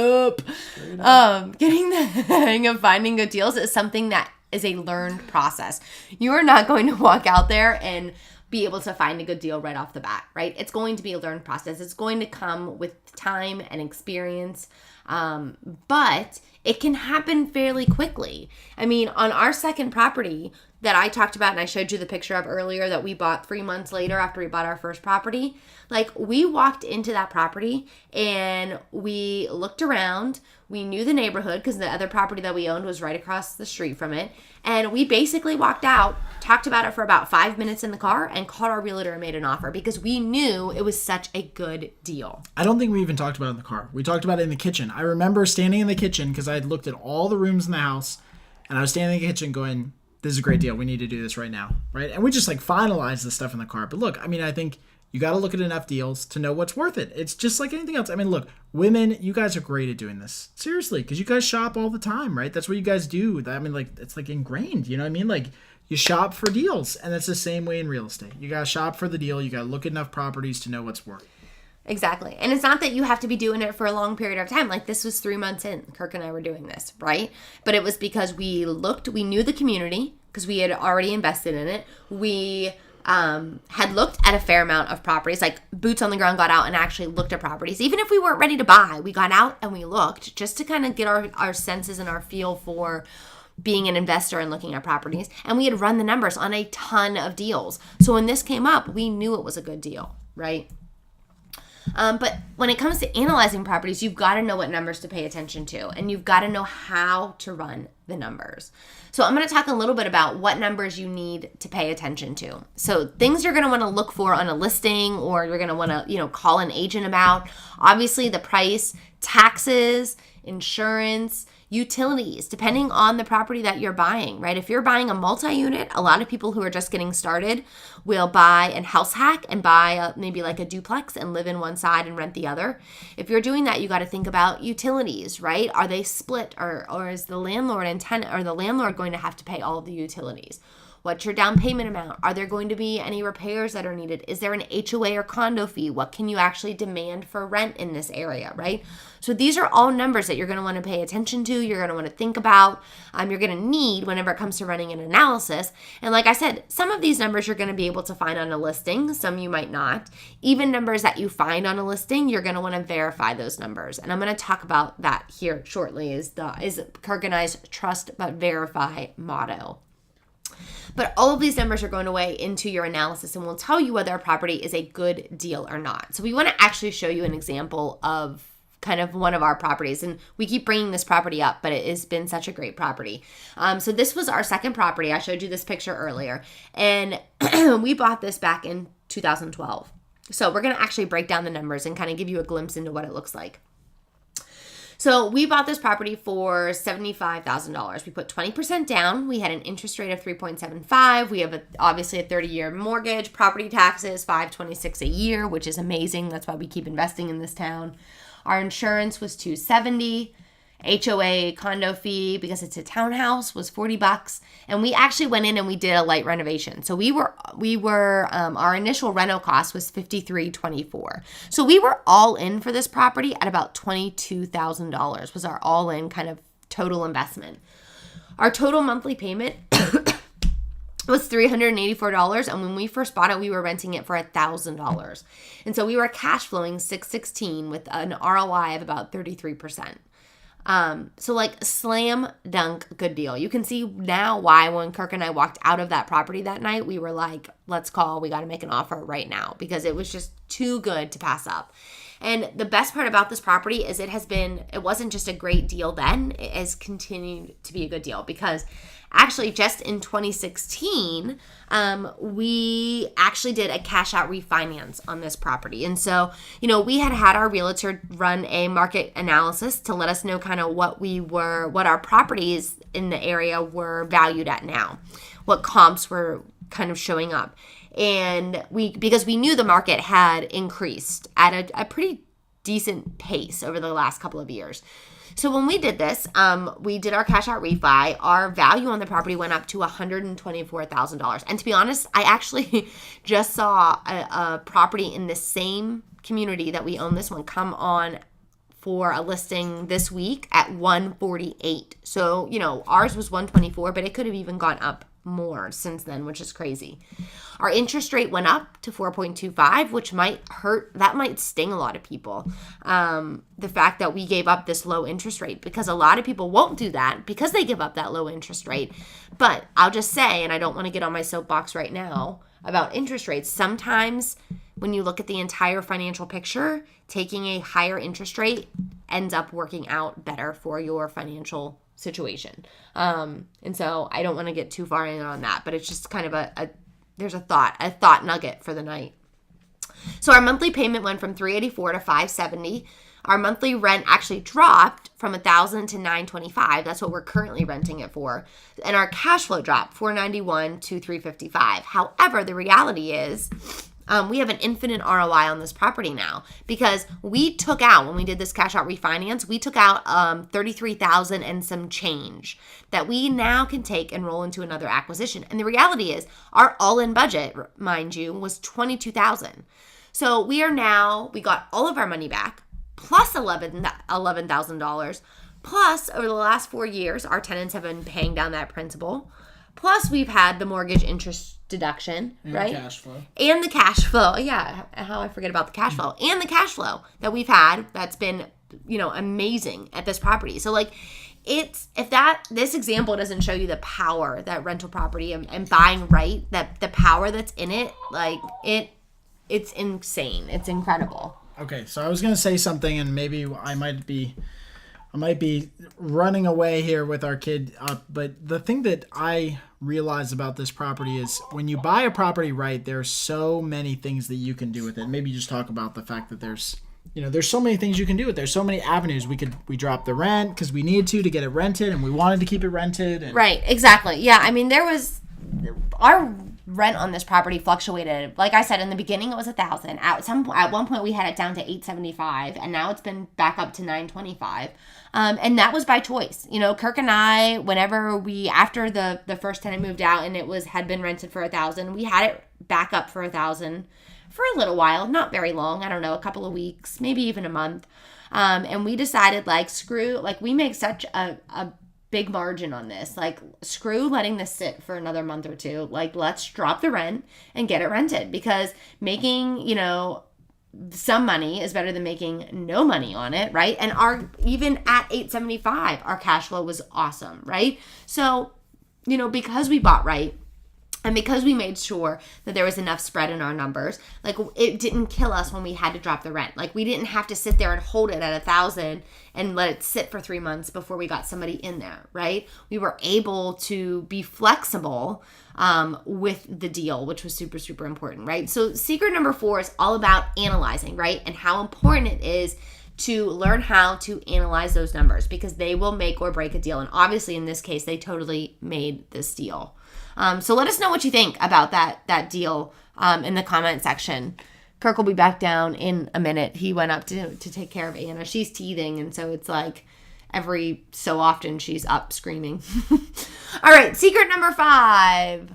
the hang of finding good deals is something that is a learned process. You are not going to walk out there and be able to find a good deal right off the bat, right? It's going to be a learned process. It's going to come with time and experience. But it can happen fairly quickly. I mean, on our second property that I talked about and I showed you the picture of earlier that we bought 3 months later after we bought our first property, like we walked into that property and we looked around. We knew the neighborhood because the other property that we owned was right across the street from it. And we basically walked out, talked about it for about 5 minutes in the car, and called our realtor and made an offer because we knew it was such a good deal. I don't think we even talked about it in the car. We talked about it in the kitchen. I remember standing in the kitchen because I had looked at all the rooms in the house, and I was standing in the kitchen going, this is a great deal. We need to do this right now, right? And we just like finalized the stuff in the car. But look, I mean, I think you got to look at enough deals to know what's worth it. It's just like anything else. I mean, look, women, you guys are great at doing this. Seriously, because you guys shop all the time, right? That's what you guys do. I mean, like, it's like ingrained, you know what I mean? Like, you shop for deals, and that's the same way in real estate. You got to shop for the deal. You got to look at enough properties to know what's worth. Exactly. And it's not that you have to be doing it for a long period of time. Like this was 3 months in, Kirk and I were doing this, right? But it was because we knew the community because we had already invested in it. We had looked at a fair amount of properties, like boots on the ground, got out and actually looked at properties. Even if we weren't ready to buy, we got out and we looked just to kind of get our senses and our feel for being an investor and looking at properties. And we had run the numbers on a ton of deals. So when this came up, we knew it was a good deal, right? But when it comes to analyzing properties, you've got to know what numbers to pay attention to, and you've got to know how to run the numbers. So I'm going to talk a little bit about what numbers you need to pay attention to. So things you're going to want to look for on a listing, or you're going to want to, call an agent about. Obviously, the price, taxes, insurance, utilities, depending on the property that you're buying, right? If you're buying a multi-unit, a lot of people who are just getting started will buy a house hack and buy maybe like a duplex and live in one side and rent the other. If you're doing that, you got to think about utilities, right? Are they split, or is the landlord and tenant, or the landlord going to have to pay all of the utilities? What's your down payment amount? Are there going to be any repairs that are needed? Is there an HOA or condo fee? What can you actually demand for rent in this area, right? So these are all numbers that you're going to want to pay attention to. You're going to want to think about. You're going to need whenever it comes to running an analysis. And like I said, some of these numbers you're going to be able to find on a listing. Some you might not. Even numbers that you find on a listing, you're going to want to verify those numbers. And I'm going to talk about that here shortly. Is Kirk and I's trust but verify motto. But all of these numbers are going to weigh into your analysis and will tell you whether a property is a good deal or not. So we want to actually show you an example of kind of one of our properties. And we keep bringing this property up, but it has been such a great property. So this was our second property. I showed you this picture earlier. And we bought this back in 2012. So we're going to actually break down the numbers and kind of give you a glimpse into what it looks like. So we bought this property for $75,000. We put 20% down. We had an interest rate of 3.75. We have obviously a 30-year mortgage, property taxes, $526 a year, which is amazing. That's why we keep investing in this town. Our insurance was $270. HOA condo fee, because it's a townhouse, was $40. And we actually went in and we did a light renovation. So we were our initial reno cost was $53.24. So we were all in for this property at about $22,000 was our all in kind of total investment. Our total monthly payment was $384, and when we first bought it, we were renting it for $1,000. And so we were cash flowing $616 with an ROI of about 33%. So like slam dunk good deal. You can see now why when Kirk and I walked out of that property that night, we were like, we got to make an offer right now, because it was just too good to pass up. And the best part about this property is it wasn't just a great deal then, it has continued to be a good deal, because actually just in 2016, we actually did a cash out refinance on this property. And so, we had our realtor run a market analysis to let us know kind of what our properties in the area were valued at now, what comps were kind of showing up. And because we knew the market had increased at a pretty decent pace over the last couple of years. So when we did this, we did our cash out refi. Our value on the property went up to $124,000. And to be honest, I actually just saw a property in the same community that we own this one come on for a listing this week at $148. So, ours was $124, but it could have even gone up more since then, which is crazy. Our interest rate went up to 4.25, which might hurt. That might sting a lot of people. The fact that we gave up this low interest rate, because a lot of people won't do that because they give up that low interest rate. But I'll just say, and I don't want to get on my soapbox right now about interest rates, sometimes when you look at the entire financial picture, taking a higher interest rate ends up working out better for your financial situation. And so I don't want to get too far in on that, but it's just kind of there's a thought nugget for the night. So our monthly payment went from $384 to $570. Our monthly rent actually dropped from $1,000 to $925. That's what we're currently renting it for. And our cash flow dropped $491 to $355. However, the reality is we have an infinite ROI on this property now, because we took out, when we did this cash out refinance, we took out $33,000 and some change that we now can take and roll into another acquisition. And the reality is our all-in budget, mind you, was $22,000. So we got all of our money back, plus $11,000, plus over the last 4 years, our tenants have been paying down that principal. Plus, we've had the mortgage interest deduction, and right? Cash flow. And the cash flow. Yeah, how I forget about the cash flow. And the cash flow that we've had that's been, amazing at this property. So, this example doesn't show you the power that rental property and buying right, that the power that's in it, it's insane. It's incredible. Okay, so I was going to say something, and maybe I might be running away here with our kid up, but the thing that I realize about this property is when you buy a property right, there's so many things that you can do with it. Maybe just talk about the fact that there's so many things you can do with it. There's so many avenues. We dropped the rent because we needed to get it rented, and we wanted to keep it rented. Right, exactly. Yeah, I mean, our rent on this property fluctuated. Like I said, in the beginning it was $1,000. At one point we had it down to $875, and now it's been back up to $925. And that was by choice. Kirk and I, after the first tenant moved out and had been rented for $1,000, we had it back up for $1,000 for a little while, not very long. I don't know, a couple of weeks, maybe even a month. And we decided, we make such a big margin on this. Screw letting this sit for another month or two. Let's drop the rent and get it rented, because making, some money is better than making no money on it, right? And even at $875, our cash flow was awesome, right? So, because we bought right, and because we made sure that there was enough spread in our numbers, it didn't kill us when we had to drop the rent. We didn't have to sit there and hold it at $1,000 and let it sit for 3 months before we got somebody in there, right? We were able to be flexible with the deal, which was super, super important, right? So secret number 4 is all about analyzing, right? And how important it is to learn how to analyze those numbers, because they will make or break a deal. And obviously in this case, they totally made this deal. So let us know what you think about that deal in the comment section. Kirk will be back down in a minute. He went up to take care of Anna. She's teething, and so it's every so often she's up screaming. All right, secret number 5.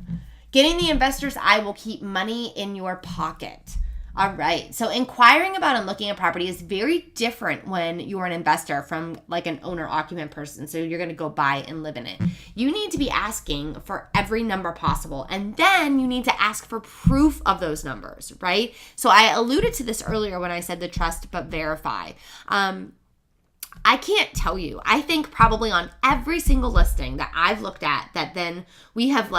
Getting the investor's eye will keep money in your pocket. All right, so inquiring about and looking at property is very different when you're an investor from an owner-occupant person. So you're going to go buy and live in it. You need to be asking for every number possible, and then you need to ask for proof of those numbers, right? So I alluded to this earlier when I said the trust but verify. I can't tell you. I think probably on every single listing that I've looked at, that then we have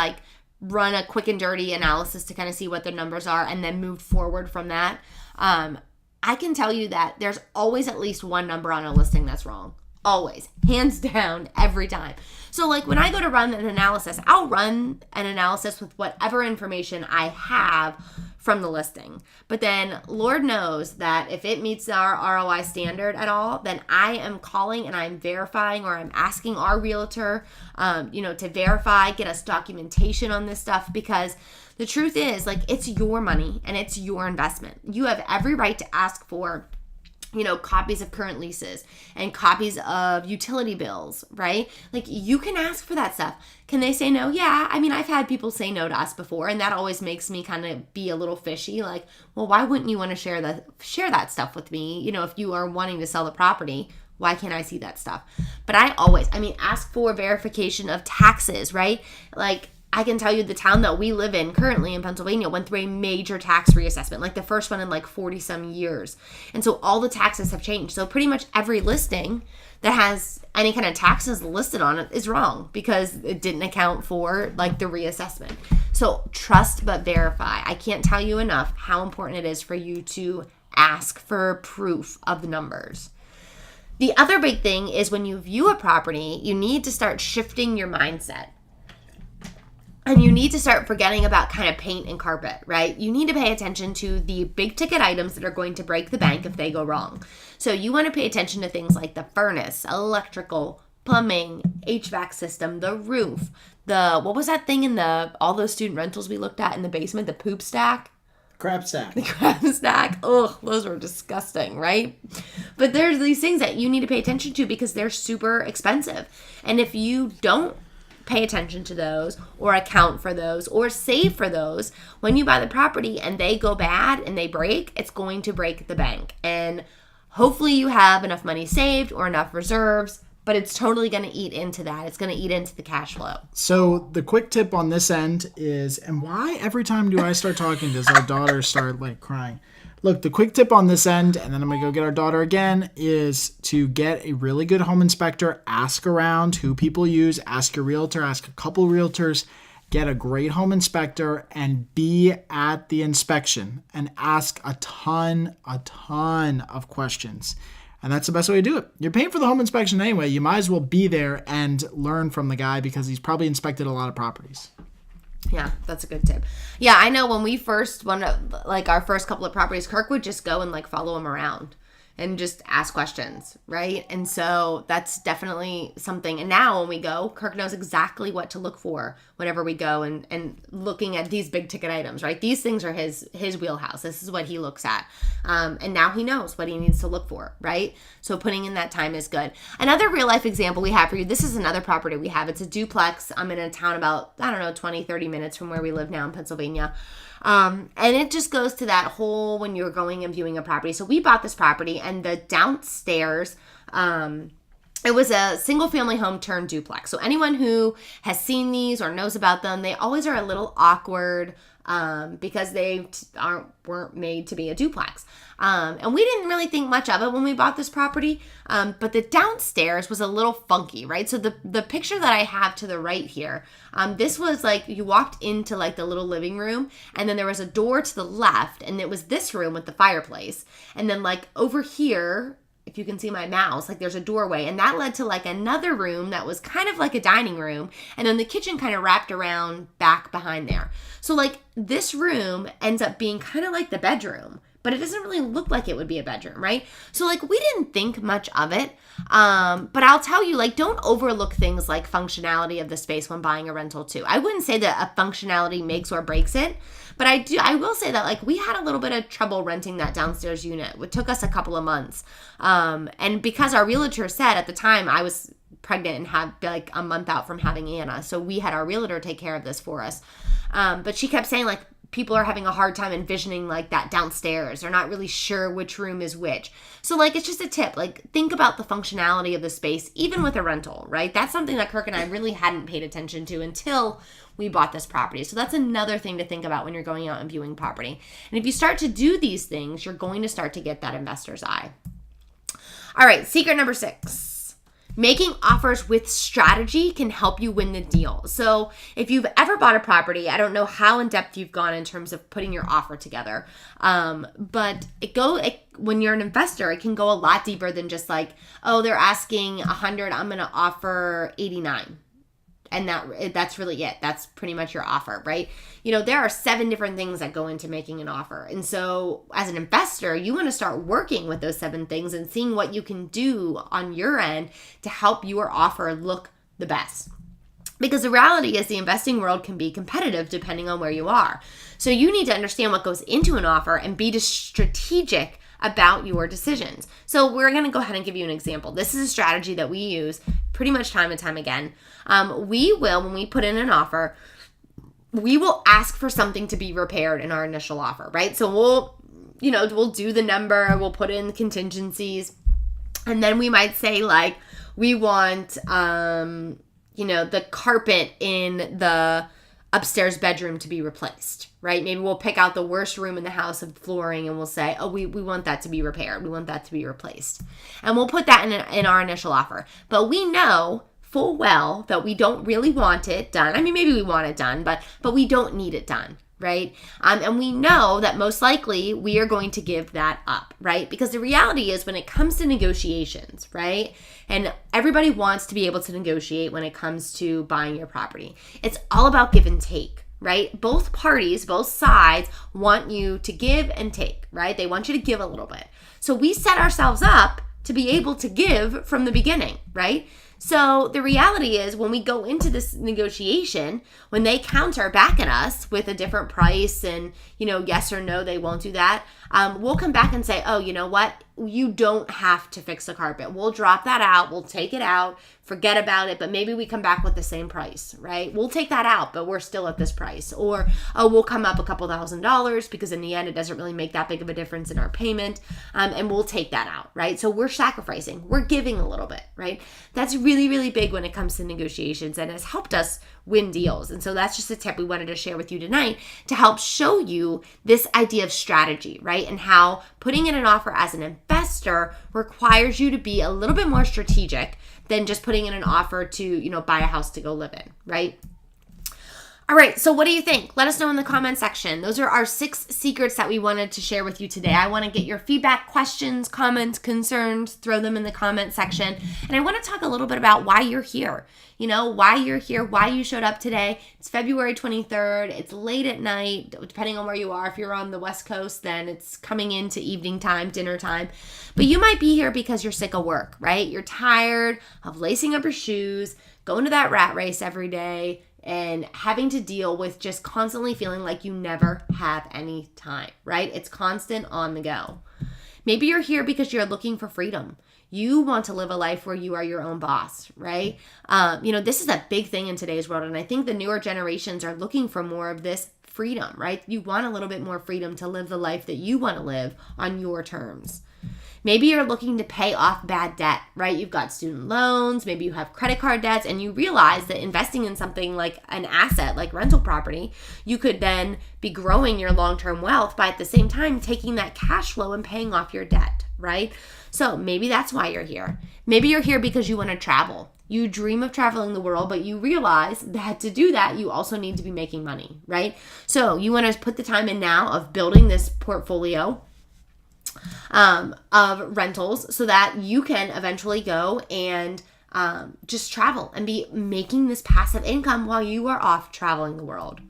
run a quick and dirty analysis to kind of see what the numbers are and then moved forward from that. I can tell you that there's always at least one number on a listing that's wrong. Always. Hands down, every time. So when I go to run an analysis, I'll run an analysis with whatever information I have from the listing. But then Lord knows that if it meets our ROI standard at all, then I am calling and I'm verifying, or I'm asking our realtor, to verify, get us documentation on this stuff, because the truth is, it's your money and it's your investment. You have every right to ask for copies of current leases and copies of utility bills, right? You can ask for that stuff. Can they say no? Yeah. I mean, I've had people say no to us before, and that always makes me kind of be a little fishy. Well, why wouldn't you want to share that stuff with me? If you are wanting to sell the property, why can't I see that stuff? But I ask for verification of taxes, right? I can tell you the town that we live in currently in Pennsylvania went through a major tax reassessment, like the first one in like 40 some years. And so all the taxes have changed. So pretty much every listing that has any kind of taxes listed on it is wrong because it didn't account for like the reassessment. So trust but verify. I can't tell you enough how important it is for you to ask for proof of the numbers. The other big thing is when you view a property, you need to start shifting your mindset. And you need to start forgetting about kind of paint and carpet, right? You need to pay attention to the big ticket items that are going to break the bank if they go wrong. So you want to pay attention to things like the furnace, electrical, plumbing, HVAC system, the roof, what was that thing in all those student rentals we looked at in the basement, the poop stack? Crab stack. The crab stack. Ugh, those were disgusting, right? But there's these things that you need to pay attention to because they're super expensive. And if you don't pay attention to those or account for those or save for those, when you buy the property and they go bad and they break, it's going to break the bank. And hopefully you have enough money saved or enough reserves, but it's totally going to eat into that. It's going to eat into the cash flow. So the quick tip on this end is, and why every time do I start talking does our daughter start like crying? Look, the quick tip on this end, and then I'm going to go get our daughter again, is to get a really good home inspector. Ask around who people use. Ask your realtor. Ask a couple realtors. Get a great home inspector and be at the inspection and ask a ton of questions. And that's the best way to do it. You're paying for the home inspection anyway. You might as well be there and learn from the guy because he's probably inspected a lot of properties. Yeah, that's a good tip. Yeah, I know when we first our first couple of properties, Kirk would just go and like follow him around and just ask questions, right? And so that's definitely something. And now when we go, Kirk knows exactly what to look for whenever we go and looking at these big ticket items, right? These things are his wheelhouse. This is what he looks at. And now he knows what he needs to look for, right? So putting in that time is good. Another real life example we have for you, this is another property we have. It's a duplex. I'm in a town about, 20, 30 minutes from where we live now in Pennsylvania. And it just goes to that whole when you're going and viewing a property. So we bought this property and the downstairs, it was a single family home turned duplex. So anyone who has seen these or knows about them, they always are a little awkward because they weren't made to be a duplex. And we didn't really think much of it when we bought this property. But the downstairs was a little funky, right? So the picture that I have to the right here, this was like you walked into like the little living room and then there was a door to the left and it was this room with the fireplace. And then like over here, if you can see my mouse, like there's a doorway and that led to like another room that was kind of like a dining room. And then the kitchen kind of wrapped around back behind there. So like this room ends up being kind of like the bedroom, but it doesn't really look like it would be a bedroom, right? So like we didn't think much of it. But I'll tell you, like, don't overlook things like functionality of the space when buying a rental too. I wouldn't say that a functionality makes or breaks it, but I will say that like we had a little bit of trouble renting that downstairs unit. It took us a couple of months. And because our realtor said at the time I was pregnant and had like a month out from having Anna. So we had our realtor take care of this for us. But she kept saying like, people are having a hard time envisioning like that downstairs. They're not really sure which room is which. So like, it's just a tip, like think about the functionality of the space, even with a rental, right? That's something that Kirk and I really hadn't paid attention to until we bought this property. So that's another thing to think about when you're going out and viewing property. And if you start to do these things, you're going to start to get that investor's eye. All right, secret number 6. Making offers with strategy can help you win the deal. So if you've ever bought a property, I don't know how in depth you've gone in terms of putting your offer together. But when you're an investor, it can go a lot deeper than just like, oh, they're asking 100, I'm going to offer 89. And that's really it. That's pretty much your offer, right? You know, there are 7 different things that go into making an offer. And so as an investor, you want to start working with those 7 things and seeing what you can do on your end to help your offer look the best. Because the reality is the investing world can be competitive depending on where you are. So you need to understand what goes into an offer and be strategic about your decisions. So we're going to go ahead and give you an example. This is a strategy that we use pretty much time and time again. We will, when we put in an offer, we will ask for something to be repaired in our initial offer, right? So we'll do the number, we'll put in contingencies, and then we might say like, we want, the carpet in the upstairs bedroom to be replaced, right? Maybe we'll pick out the worst room in the house of flooring and we'll say, oh, we want that to be repaired. We want that to be replaced. And we'll put that in our initial offer. But we know full well that we don't really want it done. I mean, maybe we want it done, but we don't need it done, right? And we know that most likely we are going to give that up, right? Because the reality is when it comes to negotiations, right? And everybody wants to be able to negotiate when it comes to buying your property. It's all about give and take, right? Both parties, both sides want you to give and take, right? They want you to give a little bit. So we set ourselves up to be able to give from the beginning, right? So the reality is when we go into this negotiation, when they counter back at us with a different price and, yes or no, they won't do that. We'll come back and say, oh, you know what? You don't have to fix the carpet. We'll drop that out. We'll take it out. Forget about it. But maybe we come back with the same price, right? We'll take that out, but we're still at this price. Or, oh, we'll come up a couple $1,000 because in the end, it doesn't really make that big of a difference in our payment. And we'll take that out, right? So we're sacrificing. We're giving a little bit, right? That's really, really big when it comes to negotiations and has helped us win deals. And so that's just a tip we wanted to share with you tonight to help show you this idea of strategy, right? And how putting in an offer as an investor requires you to be a little bit more strategic than just putting in an offer to, buy a house to go live in, right? All right, so what do you think? Let us know in the comment section. Those are our 6 secrets that we wanted to share with you today. I want to get your feedback, questions, comments, concerns, throw them in the comment section. And I want to talk a little bit about why you're here. Why you're here, why you showed up today. It's February 23rd. It's late at night, depending on where you are. If you're on the West Coast, then it's coming into evening time, dinner time. But you might be here because you're sick of work, right? You're tired of lacing up your shoes, going to that rat race every day, and having to deal with just constantly feeling like you never have any time, right? It's constant on the go. Maybe you're here because you're looking for freedom. You want to live a life where you are your own boss, right? This is a big thing in today's world, and I think the newer generations are looking for more of this freedom, right? You want a little bit more freedom to live the life that you want to live on your terms. Maybe you're looking to pay off bad debt, right? You've got student loans, maybe you have credit card debts, and you realize that investing in something like an asset, like rental property, you could then be growing your long-term wealth by at the same time taking that cash flow and paying off your debt, right? So maybe that's why you're here. Maybe you're here because you want to travel. You dream of traveling the world, but you realize that to do that, you also need to be making money, right? So you want to put the time in now of building this portfolio of rentals so that you can eventually go and just travel and be making this passive income while you are off traveling the world.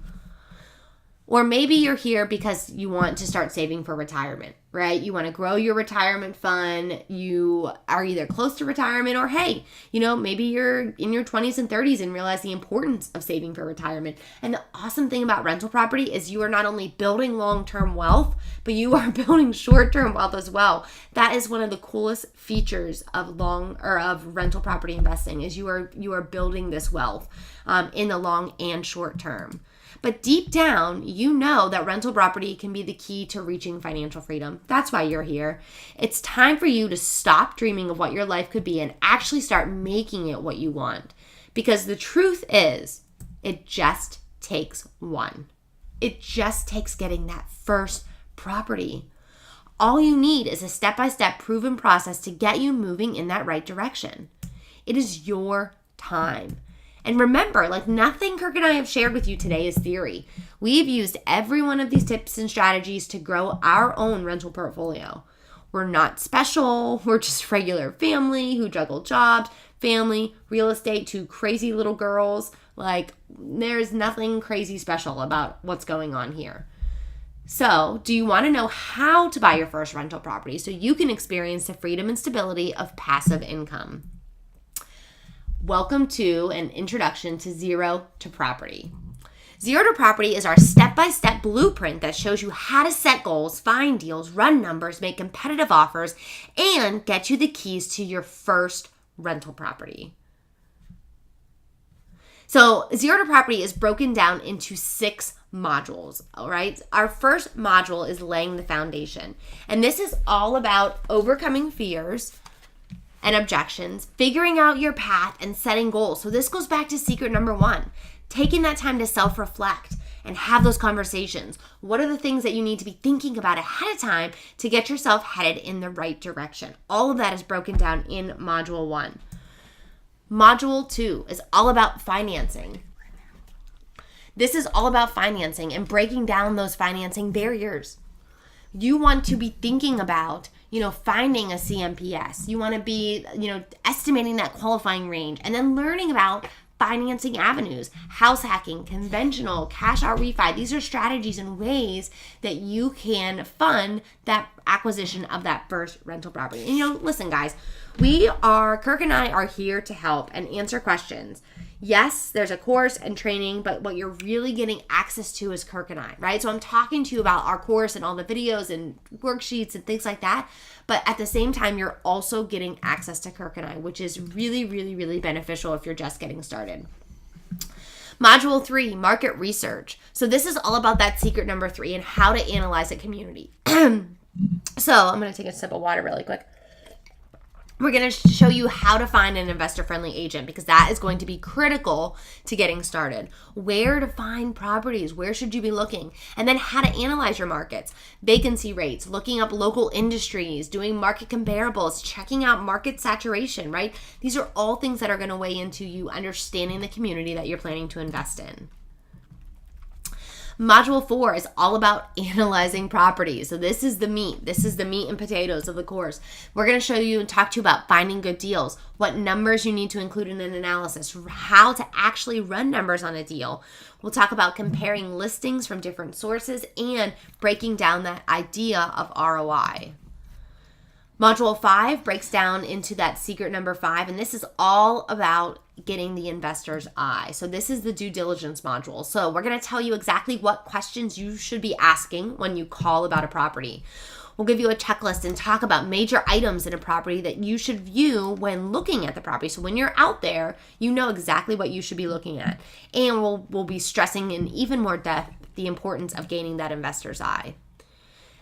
Or maybe you're here because you want to start saving for retirement, right? You want to grow your retirement fund. You are either close to retirement or, hey, maybe you're in your 20s and 30s and realize the importance of saving for retirement. And the awesome thing about rental property is you are not only building long-term wealth, but you are building short-term wealth as well. That is one of the coolest features of rental property investing is you are building this wealth in the long and short term. But deep down, you know that rental property can be the key to reaching financial freedom. That's why you're here. It's time for you to stop dreaming of what your life could be and actually start making it what you want. Because the truth is, it just takes one. It just takes getting that first property. All you need is a step-by-step proven process to get you moving in that right direction. It is your time. And remember, nothing Kirk and I have shared with you today is theory. We've used every one of these tips and strategies to grow our own rental portfolio. We're not special. We're just regular family who juggle jobs, family, real estate, 2 crazy little girls. There's nothing crazy special about what's going on here. So, do you want to know how to buy your first rental property so you can experience the freedom and stability of passive income? Welcome to an introduction to Zero to Property. Zero to Property is our step-by-step blueprint that shows you how to set goals, find deals, run numbers, make competitive offers, and get you the keys to your first rental property. So Zero to Property is broken down into 6 modules, all right? Our first module is laying the foundation. And this is all about overcoming fears and objections, figuring out your path, and setting goals. So this goes back to secret number 1. taking that time to self-reflect and have those conversations. What are the things that you need to be thinking about ahead of time to get yourself headed in the right direction? All of that is broken down in Module 1. Module 2 is all about financing. This is all about financing and breaking down those financing barriers. You want to be thinking about, finding a CMPS. You want to be, estimating that qualifying range and then learning about financing avenues, house hacking, conventional, cash out refi. These are strategies and ways that you can fund that acquisition of that first rental property. And listen guys, Kirk and I are here to help and answer questions. Yes, there's a course and training, but what you're really getting access to is Kirk and I, right? So I'm talking to you about our course and all the videos and worksheets and things like that. But at the same time, you're also getting access to Kirk and I, which is really, really, really beneficial if you're just getting started. Module 3, market research. So this is all about that secret number 3 and how to analyze a community. So I'm going to take a sip of water really quick. We're going to show you how to find an investor-friendly agent because that is going to be critical to getting started. Where to find properties, where should you be looking, and then how to analyze your markets, vacancy rates, looking up local industries, doing market comparables, checking out market saturation, right? These are all things that are going to weigh into you understanding the community that you're planning to invest in. Module 4 is all about analyzing properties. So this is the meat. This is the meat and potatoes of the course. We're going to show you and talk to you about finding good deals, what numbers you need to include in an analysis, how to actually run numbers on a deal. We'll talk about comparing listings from different sources and breaking down that idea of ROI. Module 5 breaks down into that secret number 5, and this is all about getting the investor's eye. So this is the due diligence module. So we're going to tell you exactly what questions you should be asking when you call about a property. We'll give you a checklist and talk about major items in a property that you should view when looking at the property. So when you're out there, you know exactly what you should be looking at. And we'll be stressing in even more depth the importance of gaining that investor's eye.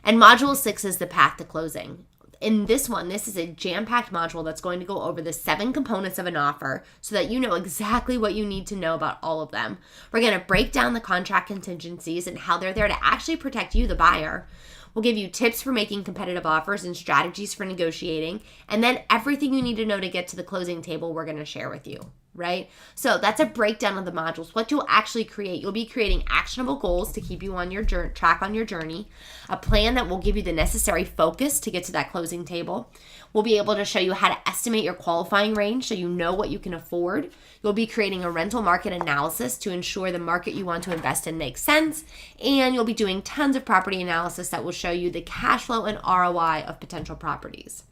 And module 6 is the path to closing. In this one, this is a jam-packed module that's going to go over the 7 components of an offer so that you know exactly what you need to know about all of them. We're going to break down the contract contingencies and how they're there to actually protect you, the buyer. We'll give you tips for making competitive offers and strategies for negotiating, and then everything you need to know to get to the closing table we're going to share with you, right? So that's a breakdown of the modules. What you'll actually create, you'll be creating actionable goals to keep you on your track on your journey, a plan that will give you the necessary focus to get to that closing table. We'll be able to show you how to estimate your qualifying range so you know what you can afford. You'll be creating a rental market analysis to ensure the market you want to invest in makes sense. And you'll be doing tons of property analysis that will show you the cash flow and ROI of potential properties.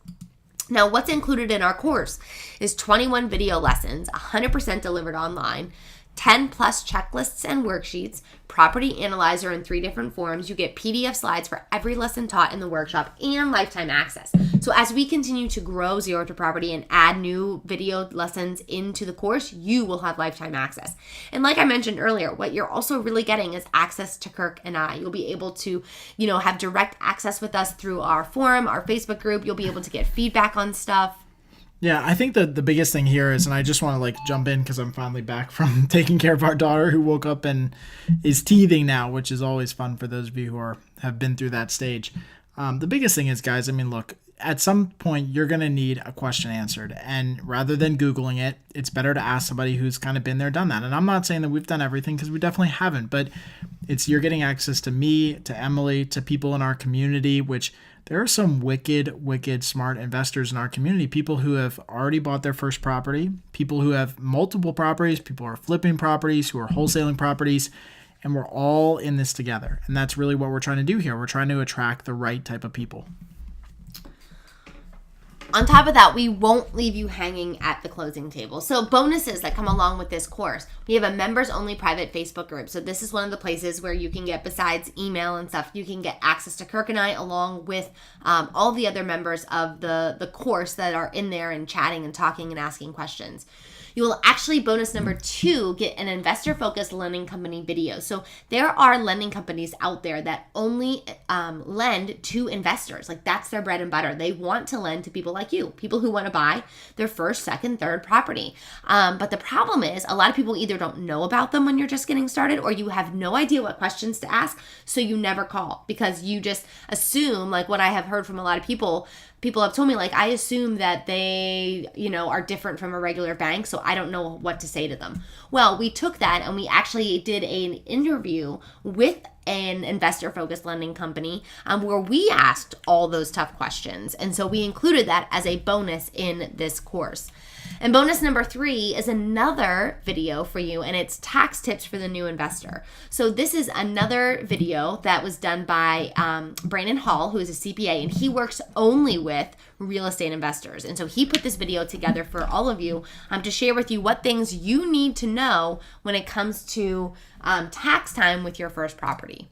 Now, what's included in our course is 21 video lessons, 100% delivered online, 10 plus checklists and worksheets, property analyzer in 3 different forms. You get PDF slides for every lesson taught in the workshop and lifetime access. So as we continue to grow Zero to Property and add new video lessons into the course, you will have lifetime access. And like I mentioned earlier, what you're also really getting is access to Kirk and I. You'll be able to, have direct access with us through our forum, our Facebook group. You'll be able to get feedback on stuff. Yeah, I think that the biggest thing here is, and I just want to jump in because I'm finally back from taking care of our daughter who woke up and is teething now, which is always fun for those of you who have been through that stage. The biggest thing is, guys, look, at some point you're going to need a question answered. And rather than Googling it, it's better to ask somebody who's kind of been there, done that. And I'm not saying that we've done everything because we definitely haven't, but you're getting access to me, to Emily, to people in our community, which there are some wicked smart investors in our community, people who have already bought their first property, people who have multiple properties, people who are flipping properties, who are wholesaling properties, and we're all in this together. And that's really what we're trying to do here. We're trying to attract the right type of people. On top of that, we won't leave you hanging at the closing table. So bonuses that come along with this course. We have a members-only private Facebook group. So this is one of the places where you can get, besides email and stuff, you can get access to Kirk and I along with all the other members of the course that are in there and chatting and talking and asking questions. You will actually, bonus number 2, get an investor-focused lending company video. So there are lending companies out there that only lend to investors. Like that's their bread and butter. They want to lend to people like you, people who want to buy their first, second, third property. But the problem is a lot of people either don't know about them when you're just getting started, or you have no idea what questions to ask, so you never call because you just assume, like what I have heard from a lot of people have told me, like, I assume that they, are different from a regular bank, so I don't know what to say to them. Well, we took that and we actually did an interview with an investor-focused lending company where we asked all those tough questions. And so we included that as a bonus in this course. And bonus number 3 is another video for you, and it's tax tips for the new investor. So this is another video that was done by Brandon Hall, who is a CPA, and he works only with real estate investors. And so he put this video together for all of you to share with you what things you need to know when it comes to tax time with your first property.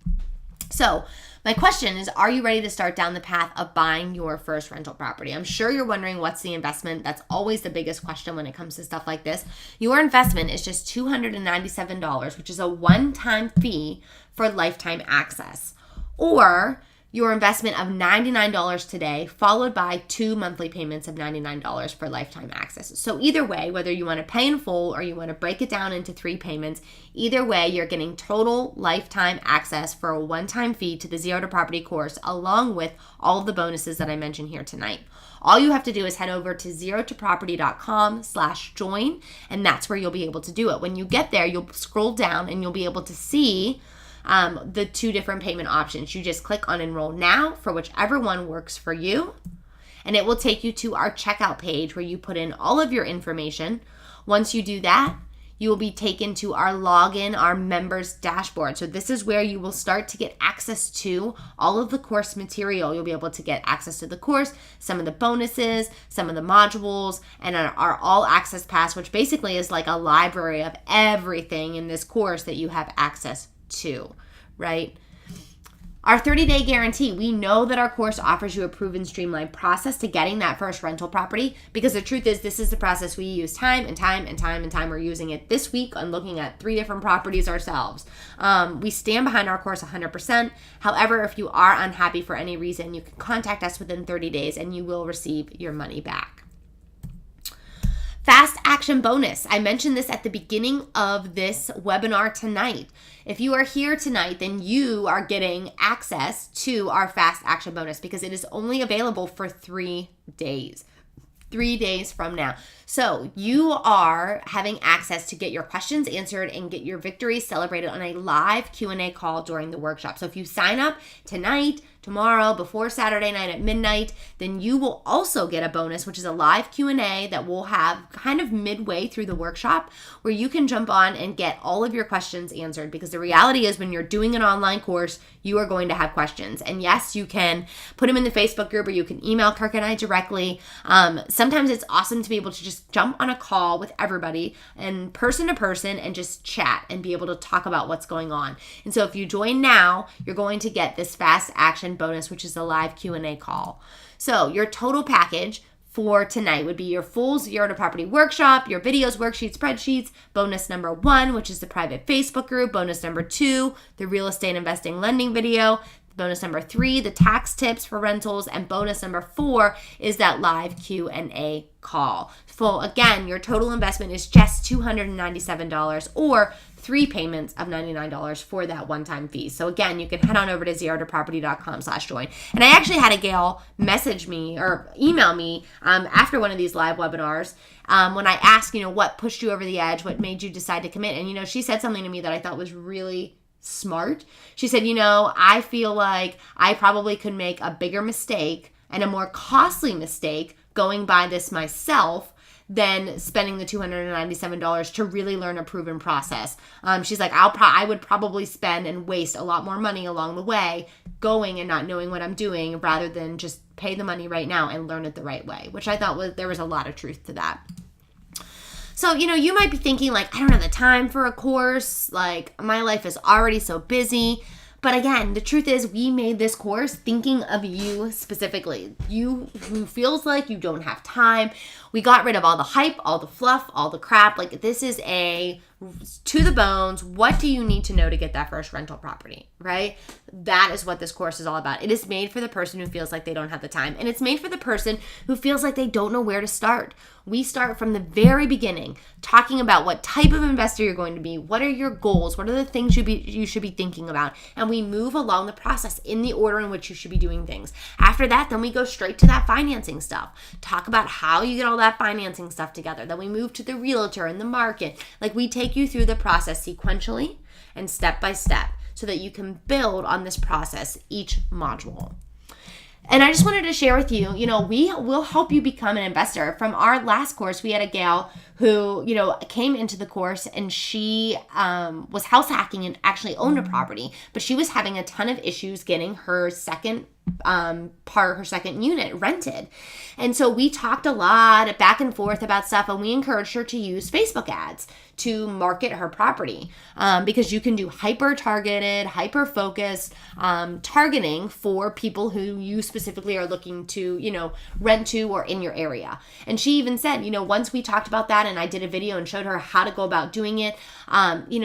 So my question is, are you ready to start down the path of buying your first rental property? I'm sure you're wondering, what's the investment? That's always the biggest question when it comes to stuff like this. Your investment is just $297, which is a one-time fee for lifetime access. Or your investment of $99 today, followed by 2 monthly payments of $99 for lifetime access. So either way, whether you want to pay in full or you want to break it down into 3 payments, either way, you're getting total lifetime access for a one-time fee to the Zero to Property course, along with all of the bonuses that I mentioned here tonight. All you have to do is head over to zerotoproperty.com/join, and that's where you'll be able to do it. When you get there, you'll scroll down and you'll be able to see the 2 different payment options. You just click on enroll now for whichever one works for you, and it will take you to our checkout page where you put in all of your information. Once you do that, you will be taken to our login, our members dashboard. So this is where you will start to get access to all of the course material. You'll be able to get access to the course, some of the bonuses, some of the modules, and our all access pass, which basically is like a library of everything in this course that you have access to, right? Our 30-day guarantee. We know that our course offers you a proven, streamlined process to getting that first rental property, because the truth is, this is the process we use time and time and time and time. We're using it this week on looking at 3 different properties ourselves. We stand behind our course 100%. However, if you are unhappy for any reason, you can contact us within 30 days and you will receive your money back. Fast action bonus. I mentioned this at the beginning of this webinar tonight. If you are here tonight, then you are getting access to our fast action bonus because it is only available for 3 days. 3 days from now. So you are having access to get your questions answered and get your victories celebrated on a live Q&A call during the workshop. So if you sign up tonight, tomorrow, before Saturday night at midnight, then you will also get a bonus, which is a live Q&A that we'll have kind of midway through the workshop, where you can jump on and get all of your questions answered. Because the reality is, when you're doing an online course, you are going to have questions. And yes, you can put them in the Facebook group, or you can email Kirk and I directly. Sometimes it's awesome to be able to just jump on a call with everybody and person to person and just chat and be able to talk about what's going on. And so if you join now, you're going to get this fast action bonus, which is a live Q&A call. So your total package for tonight would be your full Zero to Property workshop, your videos, worksheets, spreadsheets, bonus number 1, which is the private Facebook group, bonus number 2, the real estate investing lending video, bonus number 3, the tax tips for rentals, and bonus number 4 is that live Q&A call. So again, your total investment is just $297, or 3 payments of $99 for that one-time fee. So again, you can head on over to zerotoproperty.com/join. And I actually had a gal message me or email me after one of these live webinars when I asked, what pushed you over the edge, what made you decide to commit. And, she said something to me that I thought was really smart. She said, I feel like I probably could make a bigger mistake and a more costly mistake going by this myself than spending the $297 to really learn a proven process. She's like, I would probably spend and waste a lot more money along the way going and not knowing what I'm doing, rather than just pay the money right now and learn it the right way, which I thought there was a lot of truth to that. So, you might be thinking, like, I don't have the time for a course. Like, my life is already so busy. But again, the truth is we made this course thinking of you specifically. You who feels like you don't have time. We got rid of all the hype, all the fluff, all the crap. Like, this is a to the bones. What do you need to know to get that first rental property, right? That is what this course is all about. It is made for the person who feels like they don't have the time. And it's made for the person who feels like they don't know where to start. We start from the very beginning, talking about what type of investor you're going to be, what are your goals, what are the things you should be thinking about, and we move along the process in the order in which you should be doing things. After that, then we go straight to that financing stuff. Talk about how you get all that financing stuff together. Then we move to the realtor and the market. Like, we take you through the process sequentially and step by step so that you can build on this process each module. And I just wanted to share with you, we will help you become an investor. From our last course, we had a gal who, came into the course and she was house hacking and actually owned a property, but she was having a ton of issues getting her second unit rented. And so we talked a lot back and forth about stuff, and we encouraged her to use Facebook ads to market her property, because you can do hyper-targeted, hyper-focused targeting for people who you specifically are looking to, rent to or in your area. And she even said, once we talked about that and I did a video and showed her how to go about doing it,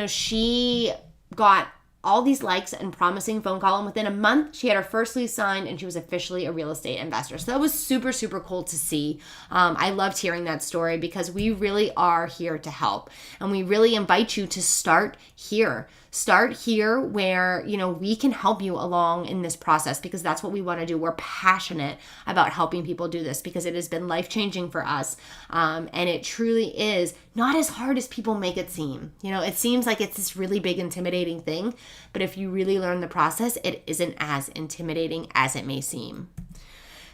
she got all these likes and promising phone call, and within a month she had her first lease signed and she was officially a real estate investor. So that was super, super cool to see. I loved hearing that story because we really are here to help, and we really invite you to start here. Start here where, we can help you along in this process, because that's what we want to do. We're passionate about helping people do this because it has been life-changing for us. And it truly is not as hard as people make it seem. It seems like it's this really big, intimidating thing, but if you really learn the process, it isn't as intimidating as it may seem.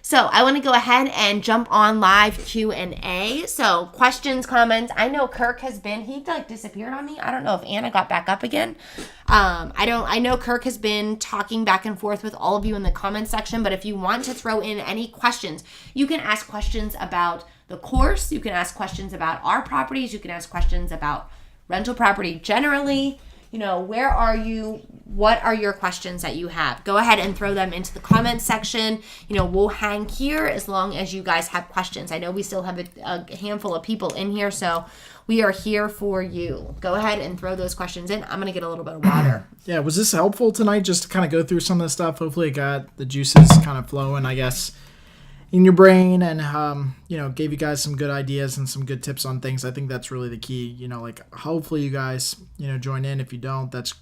So I want to go ahead and jump on live Q&A. So questions, comments. I know Kirk he disappeared on me. I don't know if Anna got back up again. I know Kirk has been talking back and forth with all of you in the comments section, but if you want to throw in any questions, you can ask questions about the course. You can ask questions about our properties. You can ask questions about rental property generally. Where are you? What are your questions that you have? Go ahead and throw them into the comments section. We'll hang here as long as you guys have questions. I know we still have a handful of people in here, so we are here for you. Go ahead and throw those questions in. I'm going to get a little bit of water. Yeah, was this helpful tonight just to kind of go through some of the stuff? Hopefully it got the juices kind of flowing, I guess, in your brain, and gave you guys some good ideas and some good tips on things. I think that's really the key. Hopefully you guys join in. If you don't, that's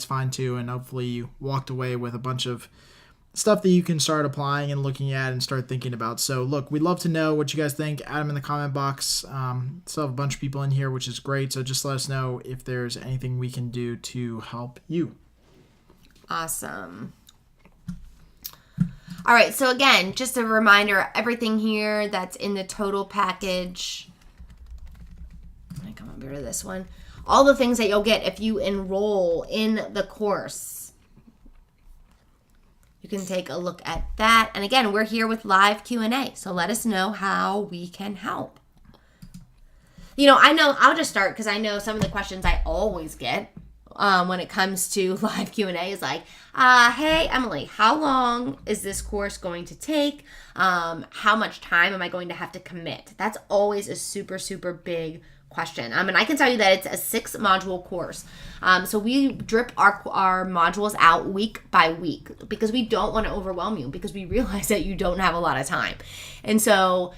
fine too, and hopefully you walked away with a bunch of stuff that you can start applying and looking at and start thinking about. So look, we'd love to know what you guys think. Add them in the comment box. Still have a bunch of people in here, which is great, so just let us know if there's anything we can do to help you. Awesome. All right, so again, just a reminder, everything here that's in the total package. I'm going to come over to this one. All the things that you'll get if you enroll in the course. You can take a look at that. And again, we're here with live Q&A, so let us know how we can help. I know, I'll just start because I know some of the questions I always get when it comes to live Q&A is like, hey, Emily, how long is this course going to take? How much time am I going to have to commit? That's always a super, super big question. And I can tell you that it's a 6-module course. So we drip our modules out week by week because we don't want to overwhelm you, because we realize that you don't have a lot of time. And so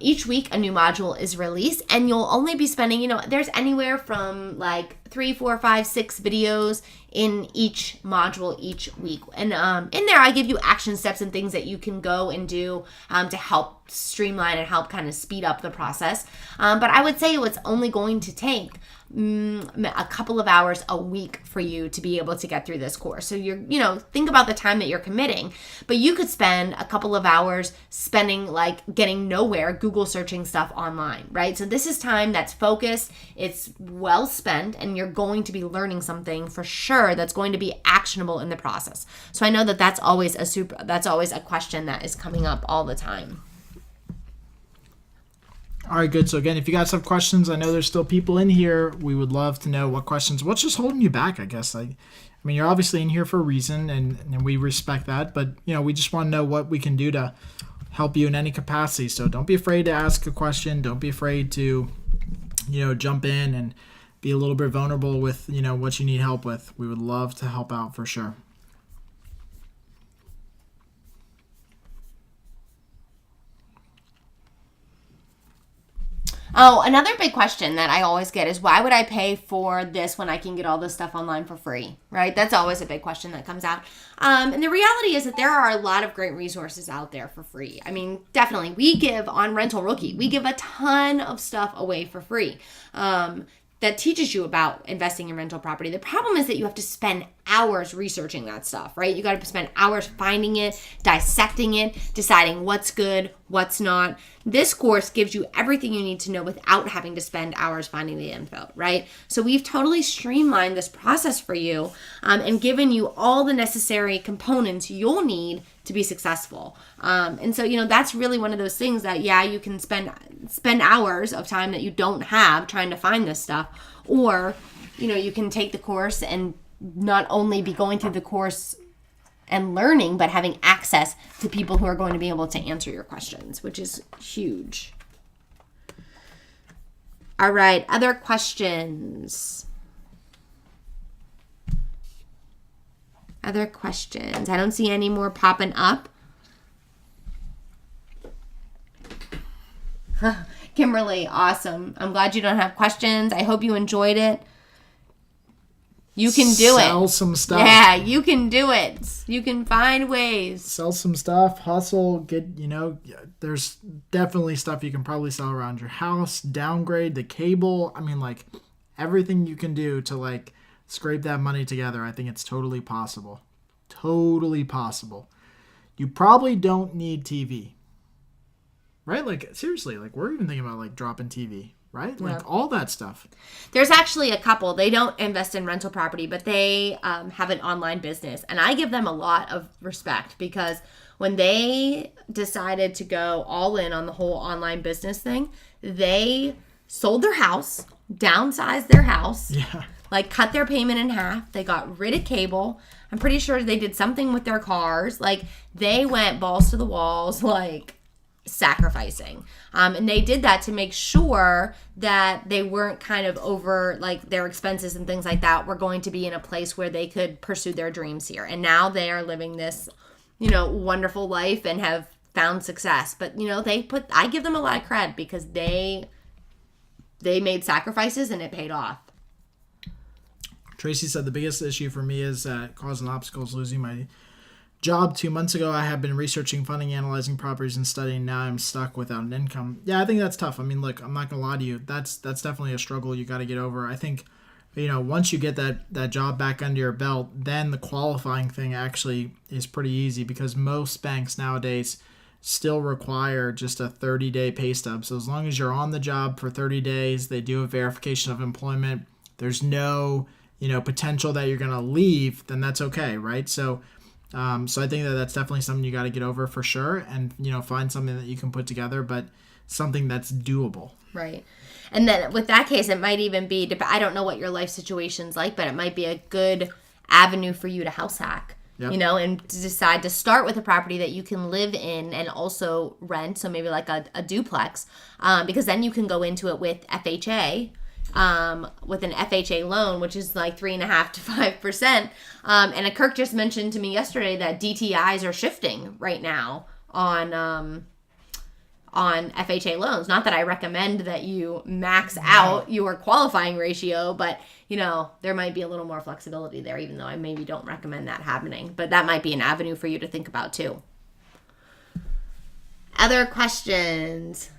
each week a new module is released, and you'll only be spending, there's anywhere from like 3, 4, 5, 6 videos in each module each week. And in there, I give you action steps and things that you can go and do to help streamline and help kind of speed up the process. But I would say it's only going to take a couple of hours a week for you to be able to get through this course. So think about the time that you're committing, but you could spend a couple of hours getting nowhere, Google searching stuff online, right? So this is time that's focused, it's well spent, and you're going to be learning something for sure that's going to be actionable in the process. So I know that that's always a question that is coming up all the time. All right, good. So again, if you guys have questions, I know there's still people in here. We would love to know what questions. What's just holding you back? I guess. I mean, you're obviously in here for a reason, and we respect that. But we just want to know what we can do to help you in any capacity. So don't be afraid to ask a question. Don't be afraid to, jump in and be a little bit vulnerable with what you need help with. We would love to help out for sure. Oh, another big question that I always get is why would I pay for this when I can get all this stuff online for free, right? That's always a big question that comes out. And the reality is that there are a lot of great resources out there for free. I mean, definitely. We give on Rental Rookie, we give a ton of stuff away for free. That teaches you about investing in rental property. The problem is that you have to spend hours researching that stuff, right? You got to spend hours finding it, dissecting it, deciding what's good, what's not. This course gives you everything you need to know without having to spend hours finding the info, right? So we've totally streamlined this process for you and given you all the necessary components you'll need to be successful. And so, that's really one of those things that, you can spend hours of time that you don't have trying to find this stuff, or, you can take the course and not only be going through the course and learning, but having access to people who are going to be able to answer your questions, which is huge. All right, other questions? Other questions? I don't see any more popping up. Kimberly, awesome. I'm glad you don't have questions. I hope you enjoyed it. You can do it. Sell some stuff. Yeah, you can do it. You can find ways. Sell some stuff, hustle, get, there's definitely stuff you can probably sell around your house, downgrade the cable. I mean, everything you can do to, scrape that money together. I think it's totally possible. Totally possible. You probably don't need TV. Right? Seriously, we're even thinking about, dropping TV. Right? Yeah. All that stuff. There's actually a couple. They don't invest in rental property, but they have an online business. And I give them a lot of respect because when they decided to go all in on the whole online business thing, they sold their house, downsized their house, cut their payment in half. They got rid of cable. I'm pretty sure they did something with their cars. They went balls to the walls, sacrificing. And they did that to make sure that they weren't kind of over their expenses and things like that were going to be in a place where they could pursue their dreams here. And now they are living this, wonderful life and have found success. But, I give them a lot of credit because they made sacrifices and it paid off. Tracy said the biggest issue for me is causing obstacles, losing my job 2 months ago. I have been researching, funding, analyzing properties, and studying. Now I'm stuck without an income. Yeah, I think that's tough. I mean, look, I'm not gonna lie to you. That's definitely a struggle you got to get over. I think, once you get that job back under your belt, then the qualifying thing actually is pretty easy because most banks nowadays still require just a 30-day pay stub. So as long as you're on the job for 30 days, they do a verification of employment. There's no, potential that you're gonna leave, then that's okay, right? So I think that's definitely something you got to get over for sure, and find something that you can put together, but something that's doable. Right. And then with that case, it might even be, I don't know what your life situation's like, but it might be a good avenue for you to house hack. Yep. And to decide to start with a property that you can live in and also rent, so maybe a duplex, because then you can go into it with FHA. With an FHA loan, which is 3.5% to 5%. And Kirk just mentioned to me yesterday that DTIs are shifting right now on FHA loans. Not that I recommend that you max out your qualifying ratio, but there might be a little more flexibility there, even though I maybe don't recommend that happening. But that might be an avenue for you to think about too. Other questions?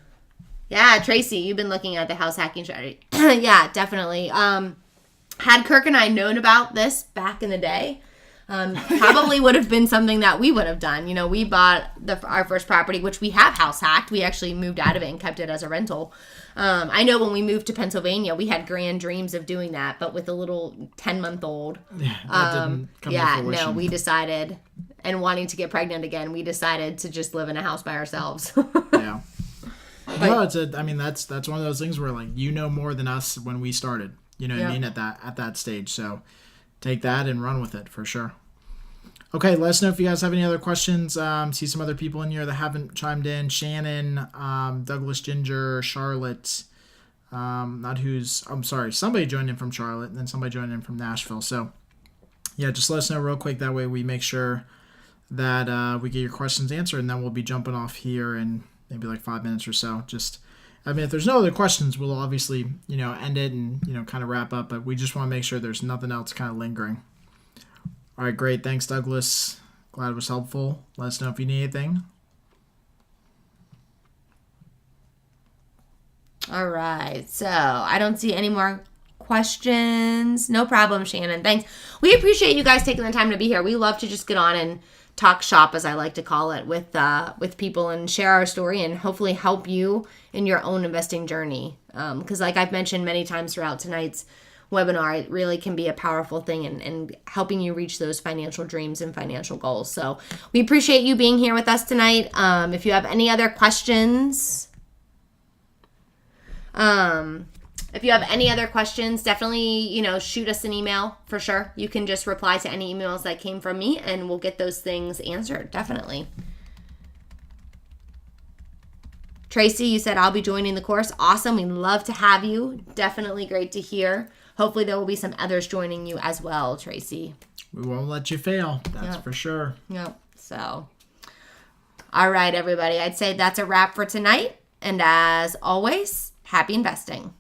Yeah, Tracy, you've been looking at the house hacking strategy. Yeah, definitely. Had Kirk and I known about this back in the day, probably would have been something that we would have done. We bought our first property, which we have house hacked. We actually moved out of it and kept it as a rental. I know when we moved to Pennsylvania, we had grand dreams of doing that, but with a little 10-month-old. Yeah, that didn't come to fruition. No, we decided, and wanting to get pregnant again, we decided to just live in a house by ourselves. Yeah. No, that's one of those things where like you know more than us when we started. You know what I mean at that stage. So take that and run with it for sure. Okay, let us know if you guys have any other questions. See some other people in here that haven't chimed in. Shannon, Douglas Ginger, Charlotte. Somebody joined in from Charlotte, and then somebody joined in from Nashville. So yeah, just let us know real quick. That way we make sure that we get your questions answered, and then we'll be jumping off here in maybe like 5 minutes or so. If there's no other questions, we'll obviously, end it and, kind of wrap up, but we just want to make sure there's nothing else kind of lingering. All right, great. Thanks, Douglas. Glad it was helpful. Let us know if you need anything. All right. So I don't see any more questions. No problem, Shannon. Thanks. We appreciate you guys taking the time to be here. We love to just get on and talk shop, as I like to call it, with people and share our story and hopefully help you in your own investing journey. Because like I've mentioned many times throughout tonight's webinar, it really can be a powerful thing and helping you reach those financial dreams and financial goals. So we appreciate you being here with us tonight. If you have any other questions, definitely, shoot us an email for sure. You can just reply to any emails that came from me and we'll get those things answered. Definitely. Tracy, you said I'll be joining the course. Awesome. We'd love to have you. Definitely great to hear. Hopefully there will be some others joining you as well, Tracy. We won't let you fail. That's for sure. Yep. So, all right, everybody. I'd say that's a wrap for tonight. And as always, happy investing.